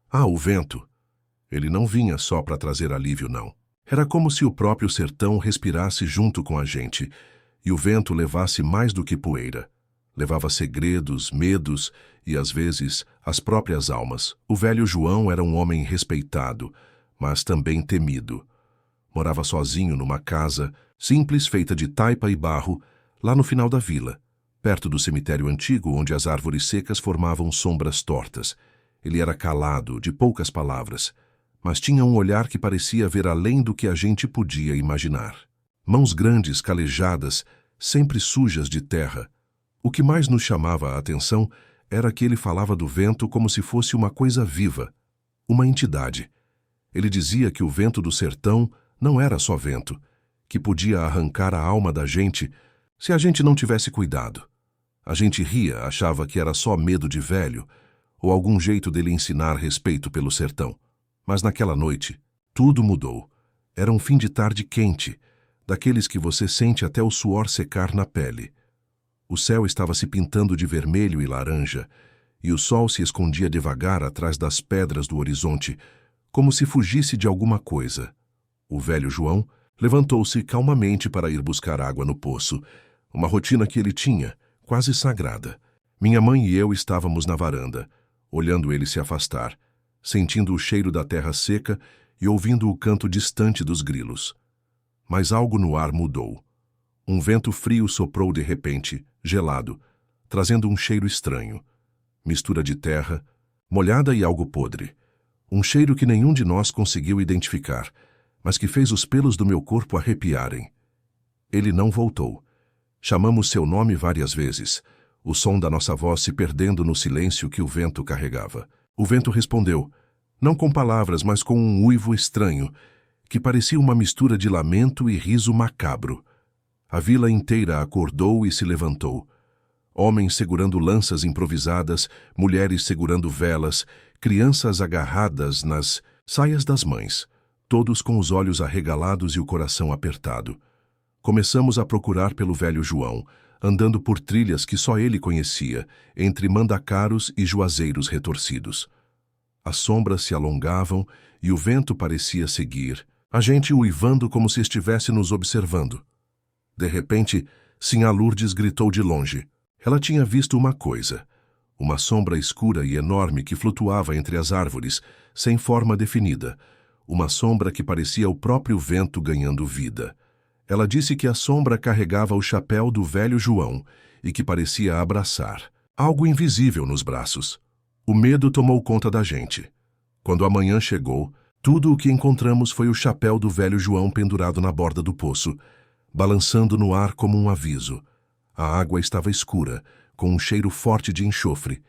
Speaker 1: Ah, o vento! Ele não vinha só para trazer alívio, não. Era como se o próprio sertão respirasse junto com a gente, e o vento levasse mais do que poeira. Levava segredos, medos e, às vezes, as próprias almas. O velho João era um homem respeitado, mas também temido. Morava sozinho numa casa simples, feita de taipa e barro, lá no final da vila, perto do cemitério antigo onde as árvores secas formavam sombras tortas. Ele era calado, de poucas palavras, mas tinha um olhar que parecia ver além do que a gente podia imaginar. Mãos grandes, calejadas, sempre sujas de terra. O que mais nos chamava a atenção era que ele falava do vento como se fosse uma coisa viva, uma entidade. Ele dizia que o vento do sertão não era só vento, que podia arrancar a alma da gente se a gente não tivesse cuidado. A gente ria, achava que era só medo de velho, ou algum jeito dele ensinar respeito pelo sertão. Mas naquela noite, tudo mudou. Era um fim de tarde quente, daqueles que você sente até o suor secar na pele. O céu estava se pintando de vermelho e laranja, e o sol se escondia devagar atrás das pedras do horizonte, como se fugisse de alguma coisa. O velho João levantou-se calmamente para ir buscar água no poço, uma rotina que ele tinha, quase sagrada. Minha mãe e eu estávamos na varanda, olhando ele se afastar, sentindo o cheiro da terra seca e ouvindo o canto distante dos grilos. Mas algo no ar mudou. Um vento frio soprou de repente, gelado, trazendo um cheiro estranho. Mistura de terra, molhada e algo podre. Um cheiro que nenhum de nós conseguiu identificar, mas que fez os pelos do meu corpo arrepiarem. Ele não voltou. Chamamos seu nome várias vezes, o som da nossa voz se perdendo no silêncio que o vento carregava. O vento respondeu, não com palavras, mas com um uivo estranho, que parecia uma mistura de lamento e riso macabro. A vila inteira acordou e se levantou. Homens segurando lanças improvisadas, mulheres segurando velas, crianças agarradas nas saias das mães, todos com os olhos arregalados e o coração apertado. Começamos a procurar pelo velho João, andando por trilhas que só ele conhecia, entre mandacaros e juazeiros retorcidos. As sombras se alongavam e o vento parecia seguir, a gente uivando como se estivesse nos observando. De repente, Sinhá Lourdes gritou de longe. Ela tinha visto uma coisa, uma sombra escura e enorme que flutuava entre as árvores, sem forma definida, uma sombra que parecia o próprio vento ganhando vida. Ela disse que a sombra carregava o chapéu do velho João e que parecia abraçar algo invisível nos braços. O medo tomou conta da gente. Quando a manhã chegou, tudo o que encontramos foi o chapéu do velho João pendurado na borda do poço, balançando no ar como um aviso. A água estava escura, com um cheiro forte de enxofre,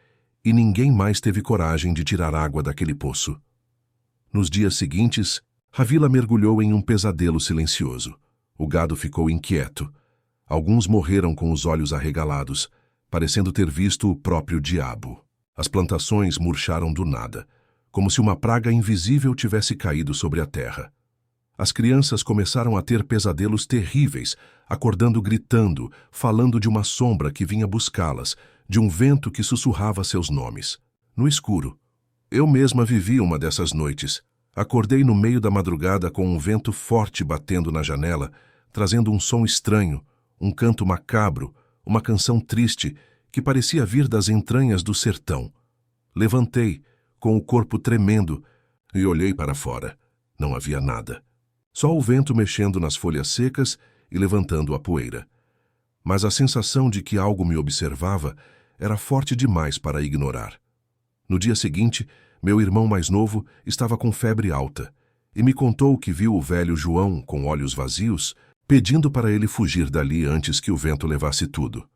Speaker 1: e ninguém mais teve coragem de tirar água daquele poço. Nos dias seguintes, a vila mergulhou em um pesadelo silencioso. O gado ficou inquieto. Alguns morreram com os olhos arregalados, parecendo ter visto o próprio diabo. As plantações murcharam do nada, como se uma praga invisível tivesse caído sobre a terra. As crianças começaram a ter pesadelos terríveis, acordando gritando, falando de uma sombra que vinha buscá-las, de um vento que sussurrava seus nomes. No escuro. Eu mesma vivi uma dessas noites. Acordei no meio da madrugada com um vento forte batendo na janela, trazendo um som estranho, um canto macabro, uma canção triste que parecia vir das entranhas do sertão. Levantei, com o corpo tremendo, e olhei para fora. Não havia nada. Só o vento mexendo nas folhas secas e levantando a poeira. Mas a sensação de que algo me observava era forte demais para ignorar. No dia seguinte, meu irmão mais novo estava com febre alta e me contou que viu o velho João, com olhos vazios, pedindo para ele fugir dali antes que o vento levasse tudo.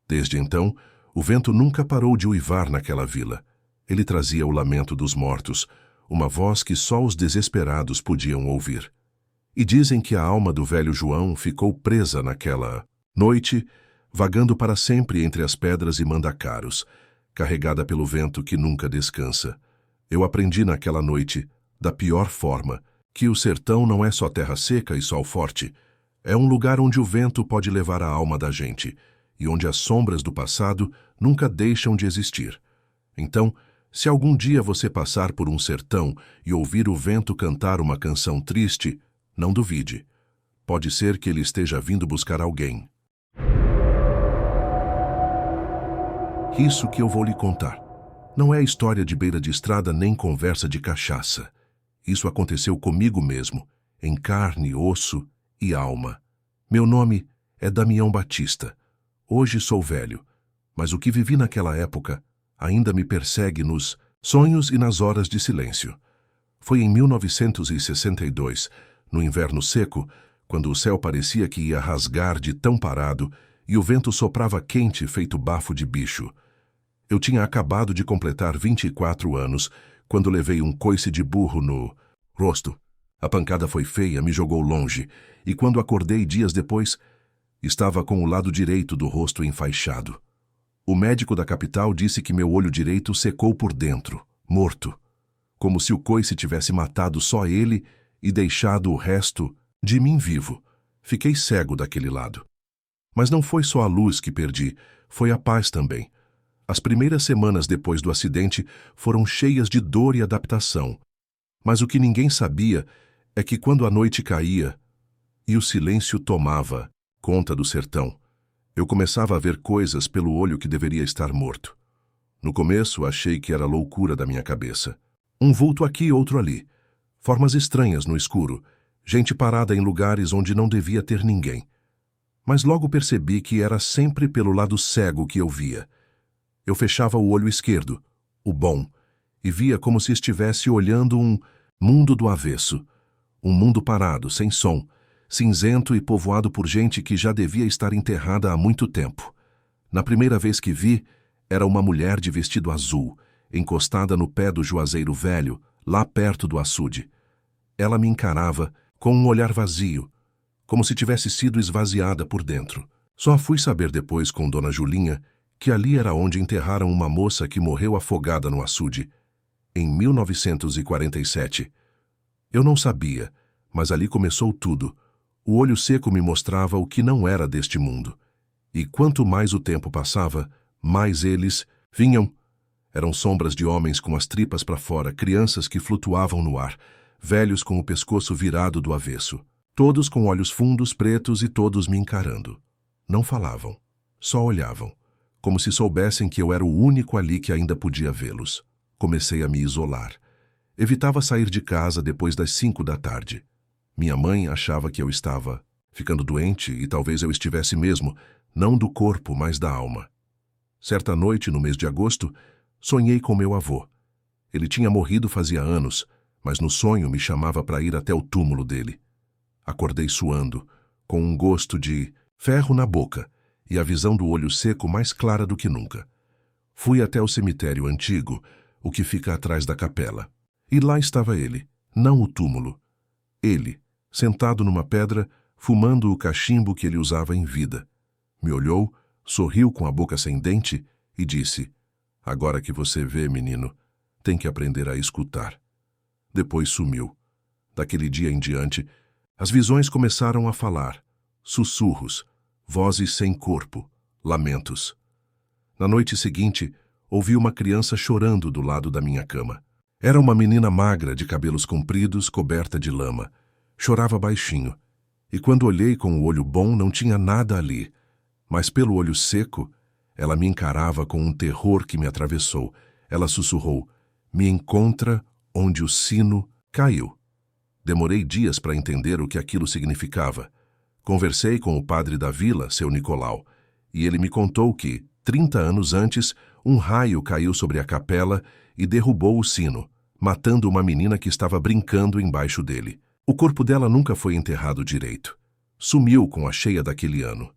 Speaker 1: Desde então, o vento nunca parou de uivar naquela vila. Ele trazia o lamento dos mortos, uma voz que só os desesperados podiam ouvir. E dizem que a alma do velho João ficou presa naquela noite, vagando para sempre entre as pedras e mandacaros, carregada pelo vento que nunca descansa. Eu aprendi naquela noite, da pior forma, que o sertão não é só terra seca e sol forte, É um lugar onde o vento pode levar a alma da gente e onde as sombras do passado nunca deixam de existir. Então, se algum dia você passar por um sertão e ouvir o vento cantar uma canção triste, não duvide. Pode ser que ele esteja vindo buscar alguém. Isso que eu vou lhe contar. Não é história de beira de estrada nem conversa de cachaça. Isso aconteceu comigo mesmo, em carne, osso e alma. Meu nome é Damião Batista. Hoje sou velho, mas o que vivi naquela época ainda me persegue nos sonhos e nas horas de silêncio. Foi em 1962, no inverno seco, quando o céu parecia que ia rasgar de tão parado e o vento soprava quente feito bafo de bicho. Eu tinha acabado de completar 24 anos quando levei um coice de burro no rosto. A pancada foi feia, me jogou longe, e quando acordei dias depois, estava com o lado direito do rosto enfaixado. O médico da capital disse que meu olho direito secou por dentro, morto, como se o coice tivesse matado só ele e deixado o resto de mim vivo. Fiquei cego daquele lado. Mas não foi só a luz que perdi, foi a paz também. As primeiras semanas depois do acidente foram cheias de dor e adaptação. Mas o que ninguém sabia é que quando a noite caía e o silêncio tomava conta do sertão, eu começava a ver coisas pelo olho que deveria estar morto. No começo, achei que era loucura da minha cabeça. Um vulto aqui, outro ali. Formas estranhas no escuro. Gente parada em lugares onde não devia ter ninguém. Mas logo percebi que era sempre pelo lado cego que eu via. Eu fechava o olho esquerdo, o bom, e via como se estivesse olhando um mundo do avesso. Um mundo parado, sem som, cinzento e povoado por gente que já devia estar enterrada há muito tempo. Na primeira vez que vi, era uma mulher de vestido azul, encostada no pé do juazeiro velho, lá perto do açude. Ela me encarava com um olhar vazio, como se tivesse sido esvaziada por dentro. Só fui saber depois com Dona Julinha que ali era onde enterraram uma moça que morreu afogada no açude, em 1947. Eu não sabia, mas ali começou tudo. O olho seco me mostrava o que não era deste mundo. E quanto mais o tempo passava, mais eles vinham. Eram sombras de homens com as tripas para fora, crianças que flutuavam no ar, velhos com o pescoço virado do avesso. Todos com olhos fundos, pretos e todos me encarando. Não falavam, só olhavam, como se soubessem que eu era o único ali que ainda podia vê-los. Comecei a me isolar. Evitava sair de casa depois das 5 da tarde. Minha mãe achava que eu estava ficando doente e talvez eu estivesse mesmo, não do corpo, mas da alma. Certa noite, no mês de agosto, sonhei com meu avô. Ele tinha morrido fazia anos, mas no sonho me chamava para ir até o túmulo dele. Acordei suando, com um gosto de ferro na boca e a visão do olho seco mais clara do que nunca. Fui até o cemitério antigo, o que fica atrás da capela. E lá estava ele, não o túmulo. Ele, sentado numa pedra, fumando o cachimbo que ele usava em vida. Me olhou, sorriu com a boca sem dente e disse: "Agora que você vê, menino, tem que aprender a escutar." Depois sumiu. Daquele dia em diante, as visões começaram a falar, sussurros, vozes sem corpo, lamentos. Na noite seguinte, ouvi uma criança chorando do lado da minha cama. Era uma menina magra, de cabelos compridos, coberta de lama. Chorava baixinho, e quando olhei com o olho bom não tinha nada ali, mas pelo olho seco, ela me encarava com um terror que me atravessou. Ela sussurrou: "Me encontra onde o sino caiu." Demorei dias para entender o que aquilo significava. Conversei com o padre da vila, seu Nicolau, e ele me contou que, 30 anos antes, um raio caiu sobre a capela e derrubou o sino, matando uma menina que estava brincando embaixo dele. O corpo dela nunca foi enterrado direito. Sumiu com a cheia daquele ano.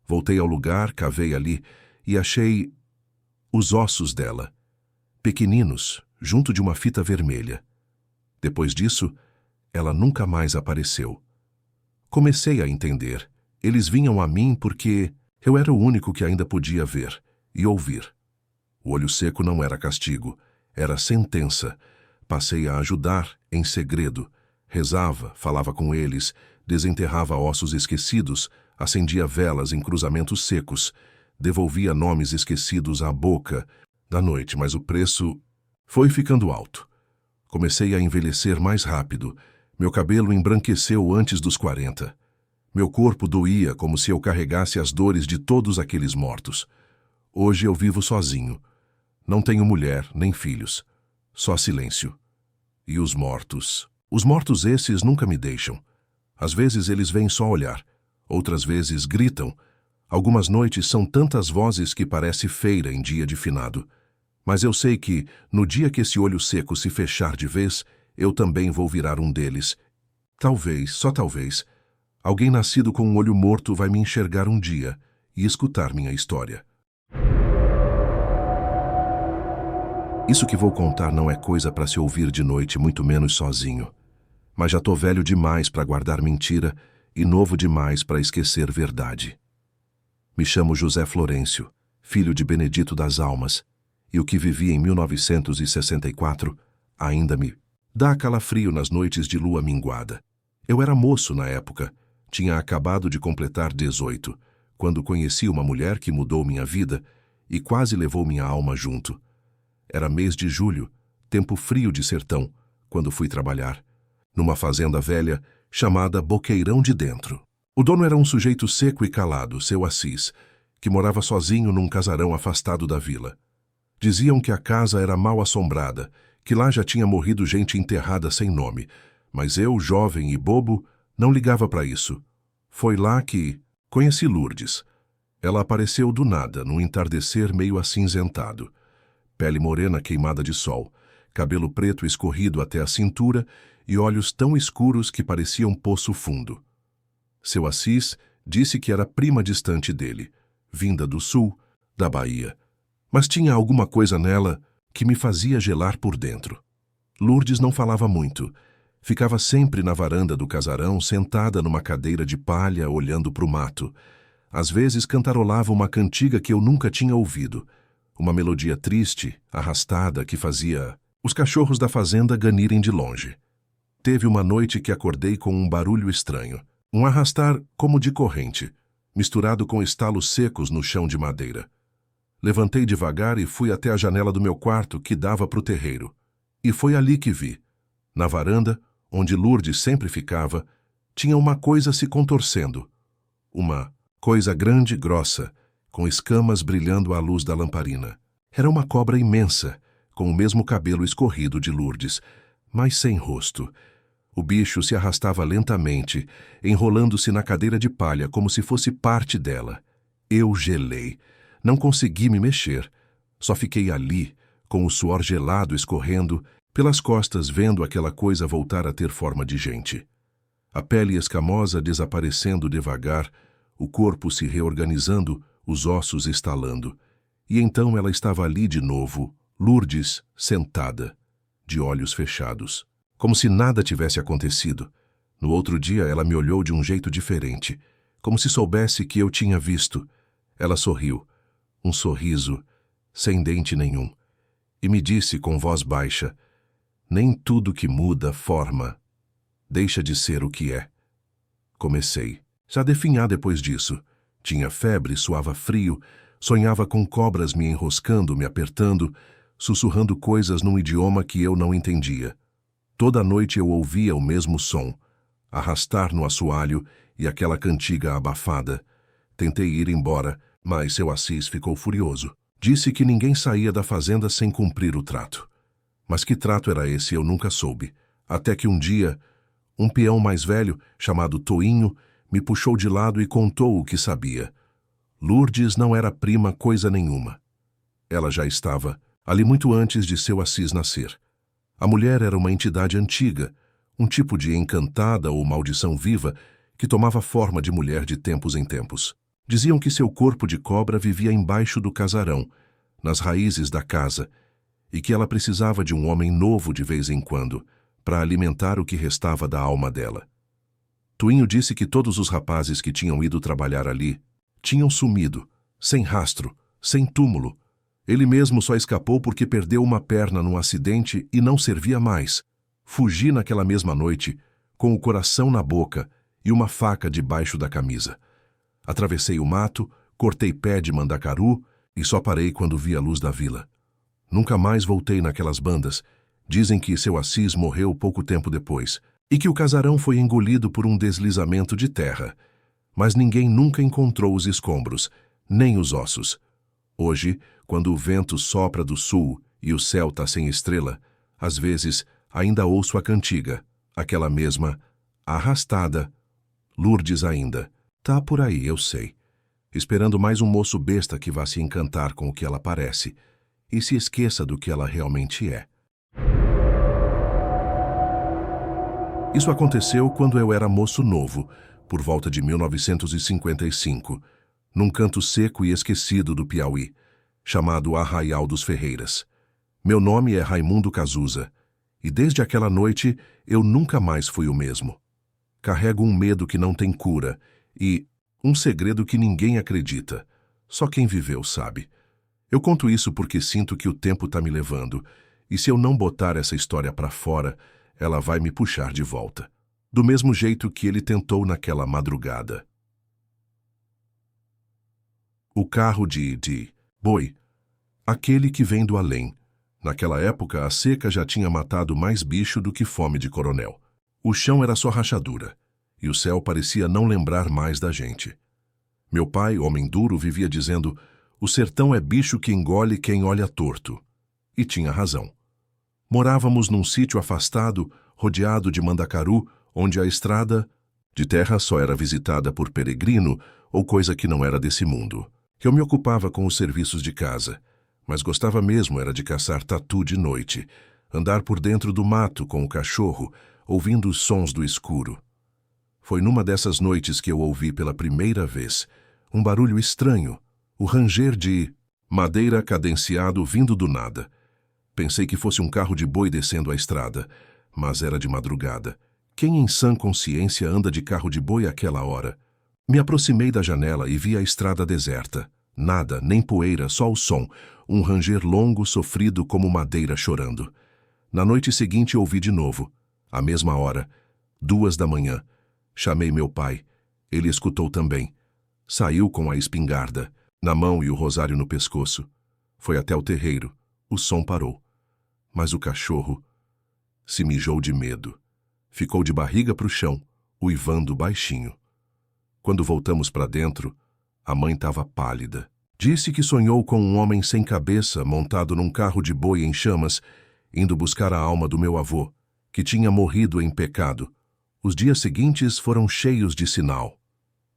Speaker 1: Voltei ao lugar, cavei ali e achei os ossos dela, pequeninos, junto de uma fita vermelha. Depois disso, ela nunca mais apareceu. Comecei a entender. Eles vinham a mim porque eu era o único que ainda podia ver e ouvir. O olho seco não era castigo, era sentença. Passei a ajudar em segredo. Rezava, falava com eles, Desenterrava ossos esquecidos, acendia velas em cruzamentos secos, devolvia nomes esquecidos à boca da noite, mas o preço foi ficando alto. Comecei a envelhecer mais rápido. Meu cabelo embranqueceu antes dos 40. Meu corpo doía como se eu carregasse as dores de todos aqueles mortos. Hoje eu vivo sozinho. Não tenho mulher nem filhos. Só silêncio. E os mortos? Os mortos esses nunca me deixam. Às vezes eles vêm só olhar. Outras vezes gritam. Algumas noites são tantas vozes que parece feira em dia de finado. Mas eu sei que, no dia que esse olho seco se fechar de vez, eu também vou virar um deles. Talvez, só talvez, alguém nascido com um olho morto vai me enxergar um dia e escutar minha história. Isso que vou contar não é coisa para se ouvir de noite, muito menos sozinho. Mas já tô velho demais para guardar mentira e novo demais para esquecer verdade. Me chamo José Florencio, filho de Benedito das Almas, e o que vivi em 1964 ainda me dá calafrio nas noites de lua minguada. Eu era moço na época, tinha acabado de completar 18, quando conheci uma mulher que mudou minha vida e quase levou minha alma junto. Era mês de julho, tempo frio de sertão, quando fui trabalhar, numa fazenda velha chamada Boqueirão de Dentro. O dono era um sujeito seco e calado, seu Assis, que morava sozinho num casarão afastado da vila. Diziam que a casa era mal assombrada, que lá já tinha morrido gente enterrada sem nome, mas eu, jovem e bobo, não ligava para isso. Foi lá que conheci Lourdes. Ela apareceu do nada, num entardecer meio acinzentado. Pele morena queimada de sol, cabelo preto escorrido até a cintura e olhos tão escuros que pareciam poço fundo. Seu Assis disse que era prima distante dele, vinda do sul, da Bahia. Mas tinha alguma coisa nela que me fazia gelar por dentro. Lourdes não falava muito. Ficava sempre na varanda do casarão, sentada numa cadeira de palha, olhando para o mato. Às vezes cantarolava uma cantiga que eu nunca tinha ouvido. Uma melodia triste, arrastada, que fazia os cachorros da fazenda ganirem de longe. Teve uma noite que acordei com um barulho estranho. Um arrastar como de corrente, misturado com estalos secos no chão de madeira. Levantei devagar e fui até a janela do meu quarto, que dava para o terreiro. E foi ali que vi. Na varanda, onde Lourdes sempre ficava, tinha uma coisa se contorcendo. Uma coisa grande e grossa, com escamas brilhando à luz da lamparina. Era uma cobra imensa, com o mesmo cabelo escorrido de Lourdes, mas sem rosto. O bicho se arrastava lentamente, enrolando-se na cadeira de palha como se fosse parte dela. Eu gelei. Não consegui me mexer. Só fiquei ali, com o suor gelado escorrendo pelas costas, vendo aquela coisa voltar a ter forma de gente. A pele escamosa desaparecendo devagar, o corpo se reorganizando, os ossos estalando. E então ela estava ali de novo, Lourdes, sentada, de olhos fechados, como se nada tivesse acontecido. No outro dia ela me olhou de um jeito diferente, como se soubesse que eu tinha visto. Ela sorriu, um sorriso, sem dente nenhum, e me disse com voz baixa: nem tudo que muda forma deixa de ser o que é. Comecei, já a definhar depois disso. Tinha febre, suava frio, sonhava com cobras me enroscando, me apertando, sussurrando coisas num idioma que eu não entendia. Toda noite eu ouvia o mesmo som, arrastar no assoalho e aquela cantiga abafada. Tentei ir embora, mas seu Assis ficou furioso. Disse que ninguém saía da fazenda sem cumprir o trato. Mas que trato era esse eu nunca soube. Até que um dia, um peão mais velho, chamado Toinho, me puxou de lado e contou o que sabia. Lourdes não era prima coisa nenhuma. Ela já estava ali muito antes de seu Assis nascer. A mulher era uma entidade antiga, um tipo de encantada ou maldição viva que tomava forma de mulher de tempos em tempos. Diziam que seu corpo de cobra vivia embaixo do casarão, nas raízes da casa, e que ela precisava de um homem novo de vez em quando, para alimentar o que restava da alma dela. Tuinho disse que todos os rapazes que tinham ido trabalhar ali tinham sumido, sem rastro, sem túmulo. Ele mesmo só escapou porque perdeu uma perna num acidente e não servia mais. Fugi naquela mesma noite, com o coração na boca e uma faca debaixo da camisa. Atravessei o mato, cortei pé de mandacaru e só parei quando vi a luz da vila. Nunca mais voltei naquelas bandas. Dizem que seu Assis morreu pouco tempo depois e que o casarão foi engolido por um deslizamento de terra. Mas ninguém nunca encontrou os escombros, nem os ossos. Hoje, quando o vento sopra do sul e o céu tá sem estrela, às vezes ainda ouço a cantiga, aquela mesma, arrastada. Lourdes ainda. Tá por aí, eu sei. Esperando mais um moço besta que vá se encantar com o que ela parece e se esqueça do que ela realmente é. Isso aconteceu quando eu era moço novo, por volta de 1955, num canto seco e esquecido do Piauí, chamado Arraial dos Ferreiras. Meu nome é Raimundo Cazuza, e desde aquela noite eu nunca mais fui o mesmo. Carrego um medo que não tem cura e um segredo que ninguém acredita, só quem viveu sabe. Eu conto isso porque sinto que o tempo tá me levando, e se eu não botar essa história pra fora, ela vai me puxar de volta, do mesmo jeito que ele tentou naquela madrugada. O carro de boi, aquele que vem do além. Naquela época, a seca já tinha matado mais bicho do que fome de coronel. O chão era só rachadura, e o céu parecia não lembrar mais da gente. Meu pai, homem duro, vivia dizendo: o sertão é bicho que engole quem olha torto. E tinha razão. Morávamos num sítio afastado, rodeado de mandacaru, onde a estrada de terra só era visitada por peregrino ou coisa que não era desse mundo. Eu me ocupava com os serviços de casa, mas gostava mesmo era de caçar tatu de noite, andar por dentro do mato com o cachorro, ouvindo os sons do escuro. Foi numa dessas noites que eu ouvi pela primeira vez um barulho estranho, o ranger de madeira cadenciado vindo do nada. Pensei que fosse um carro de boi descendo a estrada, mas era de madrugada. Quem em sã consciência anda de carro de boi àquela hora? Me aproximei da janela e vi a estrada deserta. Nada, nem poeira, só o som, um ranger longo, sofrido como madeira chorando. Na noite seguinte ouvi de novo, à mesma hora, 2 da manhã. Chamei meu pai. Ele escutou também. Saiu com a espingarda na mão e o rosário no pescoço. Foi até o terreiro. O som parou. Mas o cachorro se mijou de medo. Ficou de barriga pro chão, uivando baixinho. Quando voltamos para dentro, a mãe estava pálida. Disse que sonhou com um homem sem cabeça montado num carro de boi em chamas, indo buscar a alma do meu avô, que tinha morrido em pecado. Os dias seguintes foram cheios de sinal.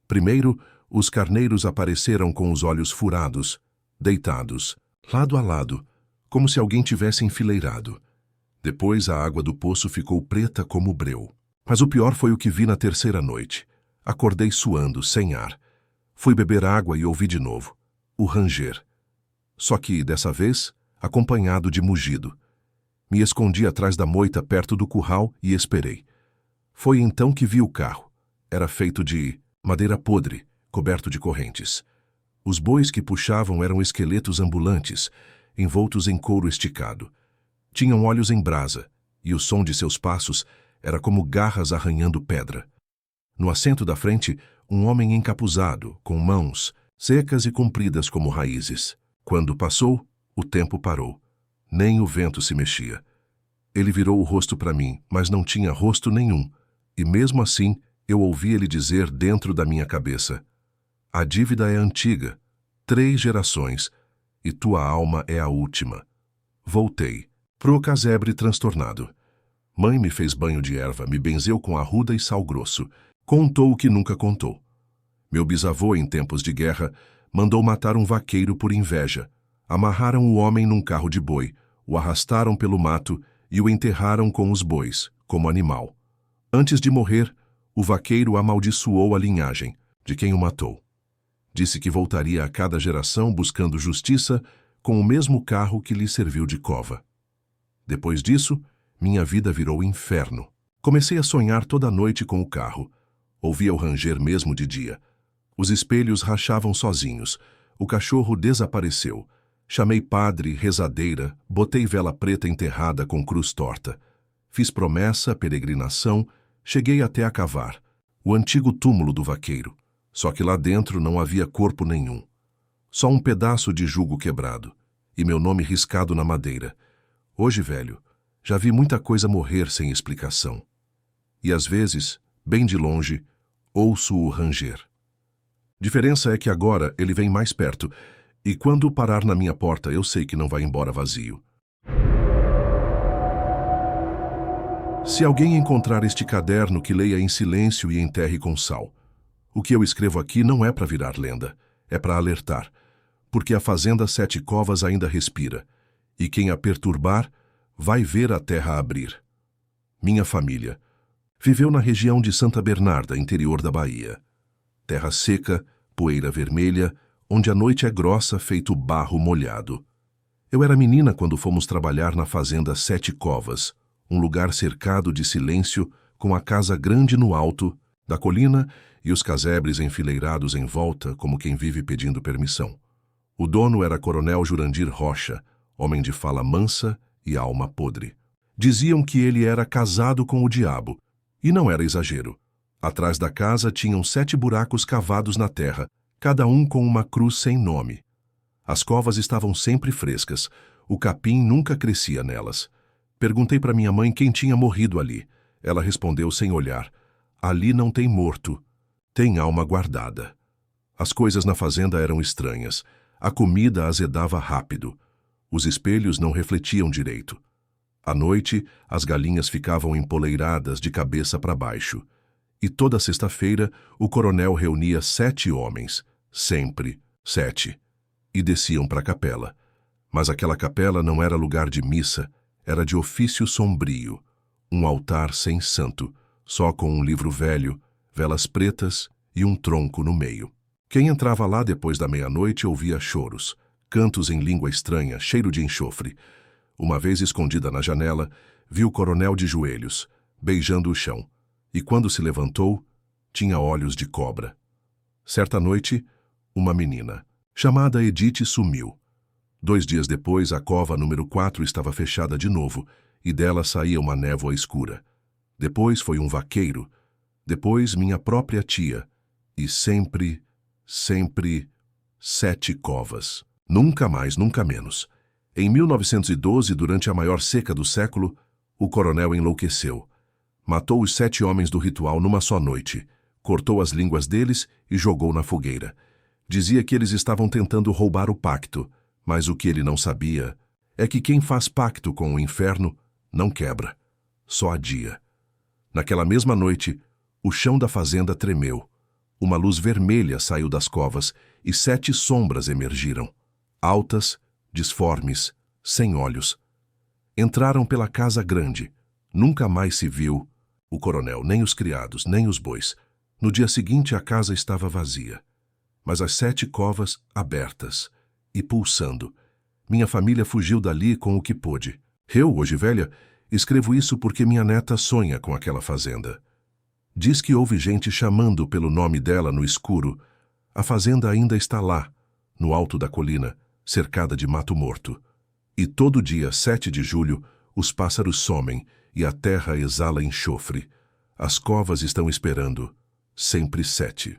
Speaker 1: Primeiro, os carneiros apareceram com os olhos furados, deitados, lado a lado, como se alguém tivesse enfileirado. Depois a água do poço ficou preta como breu. Mas o pior foi o que vi na terceira noite. Acordei suando, sem ar. Fui beber água e ouvi de novo. O ranger. Só que, dessa vez, acompanhado de mugido. Me escondi atrás da moita perto do curral e esperei. Foi então que vi o carro. Era feito de madeira podre, coberto de correntes. Os bois que puxavam eram esqueletos ambulantes, envoltos em couro esticado. Tinham olhos em brasa, e o som de seus passos era como garras arranhando pedra. No assento da frente, um homem encapuzado, com mãos secas e compridas como raízes. Quando passou, o tempo parou. Nem o vento se mexia. Ele virou o rosto para mim, mas não tinha rosto nenhum, e mesmo assim eu ouvi ele dizer dentro da minha cabeça: a dívida é antiga, 3 gerações, e tua alma é a última. Voltei, pro casebre transtornado. Mãe me fez banho de erva, me benzeu com arruda e sal grosso. Contou o que nunca contou. Meu bisavô, em tempos de guerra, mandou matar um vaqueiro por inveja. Amarraram o homem num carro de boi, o arrastaram pelo mato e o enterraram com os bois, como animal. Antes de morrer, o vaqueiro amaldiçoou a linhagem de quem o matou. Disse que voltaria a cada geração buscando justiça com o mesmo carro que lhe serviu de cova. Depois disso, minha vida virou inferno. Comecei a sonhar toda noite com o carro. Ouvia o ranger mesmo de dia. Os espelhos rachavam sozinhos. O cachorro desapareceu. Chamei padre, rezadeira, botei vela preta enterrada com cruz torta. Fiz promessa, peregrinação, cheguei até a cavar. O antigo túmulo do vaqueiro, só que lá dentro não havia corpo nenhum. Só um pedaço de jugo quebrado, e meu nome riscado na madeira. Hoje, velho, já vi muita coisa morrer sem explicação. E às vezes, bem de longe, ouço-o ranger. Diferença é que agora ele vem mais perto, e quando parar na minha porta eu sei que não vai embora vazio. Se alguém encontrar este caderno, que leia em silêncio e enterre com sal. O que eu escrevo aqui não é para virar lenda, é para alertar, porque a fazenda Sete Covas ainda respira, e quem a perturbar vai ver a terra abrir. Minha família viveu na região de Santa Bernarda, interior da Bahia. Terra seca, poeira vermelha, onde a noite é grossa feito barro molhado. Eu era menina quando fomos trabalhar na fazenda Sete Covas, um lugar cercado de silêncio, com a casa grande no alto da colina e os casebres enfileirados em volta, como quem vive pedindo permissão. O dono era Coronel Jurandir Rocha, homem de fala mansa e alma podre. Diziam que ele era casado com o diabo, e não era exagero. Atrás da casa tinham 7 buracos cavados na terra, cada um com uma cruz sem nome. As covas estavam sempre frescas, o capim nunca crescia nelas. Perguntei para minha mãe quem tinha morrido ali. Ela respondeu sem olhar: ali não tem morto, tem alma guardada. As coisas na fazenda eram estranhas. A comida azedava rápido. Os espelhos não refletiam direito. À noite, as galinhas ficavam empoleiradas de cabeça para baixo. E toda sexta-feira, o coronel reunia 7 homens, sempre 7, e desciam para a capela. Mas aquela capela não era lugar de missa, era de ofício sombrio, um altar sem santo, só com um livro velho, velas pretas e um tronco no meio. Quem entrava lá depois da meia-noite ouvia choros, cantos em língua estranha, cheiro de enxofre. Uma vez escondida na janela, vi o coronel de joelhos, beijando o chão, e quando se levantou, tinha olhos de cobra. Certa noite, uma menina, chamada Edith, sumiu. 2 dias depois, a cova número 4 estava fechada de novo, e dela saía uma névoa escura. Depois foi um vaqueiro, depois minha própria tia, e sempre 7 covas. Nunca mais, nunca menos. Em 1912, durante a maior seca do século, o coronel enlouqueceu. Matou os 7 homens do ritual numa só noite, cortou as línguas deles e jogou na fogueira. Dizia que eles estavam tentando roubar o pacto, mas o que ele não sabia é que quem faz pacto com o inferno não quebra, só adia. Naquela mesma noite, o chão da fazenda tremeu. Uma luz vermelha saiu das covas e 7 sombras emergiram, altas, disformes, sem olhos. Entraram pela casa grande. Nunca mais se viu o coronel, nem os criados, nem os bois. No dia seguinte, a casa estava vazia, mas as 7 covas abertas e pulsando. Minha família fugiu dali com o que pôde. Eu, hoje velha, escrevo isso porque minha neta sonha com aquela fazenda. Diz que houve gente chamando pelo nome dela no escuro. A fazenda ainda está lá, no alto da colina, cercada de mato morto. E todo dia, 7 de julho, os pássaros somem e a terra exala enxofre. As covas estão esperando, sempre 7.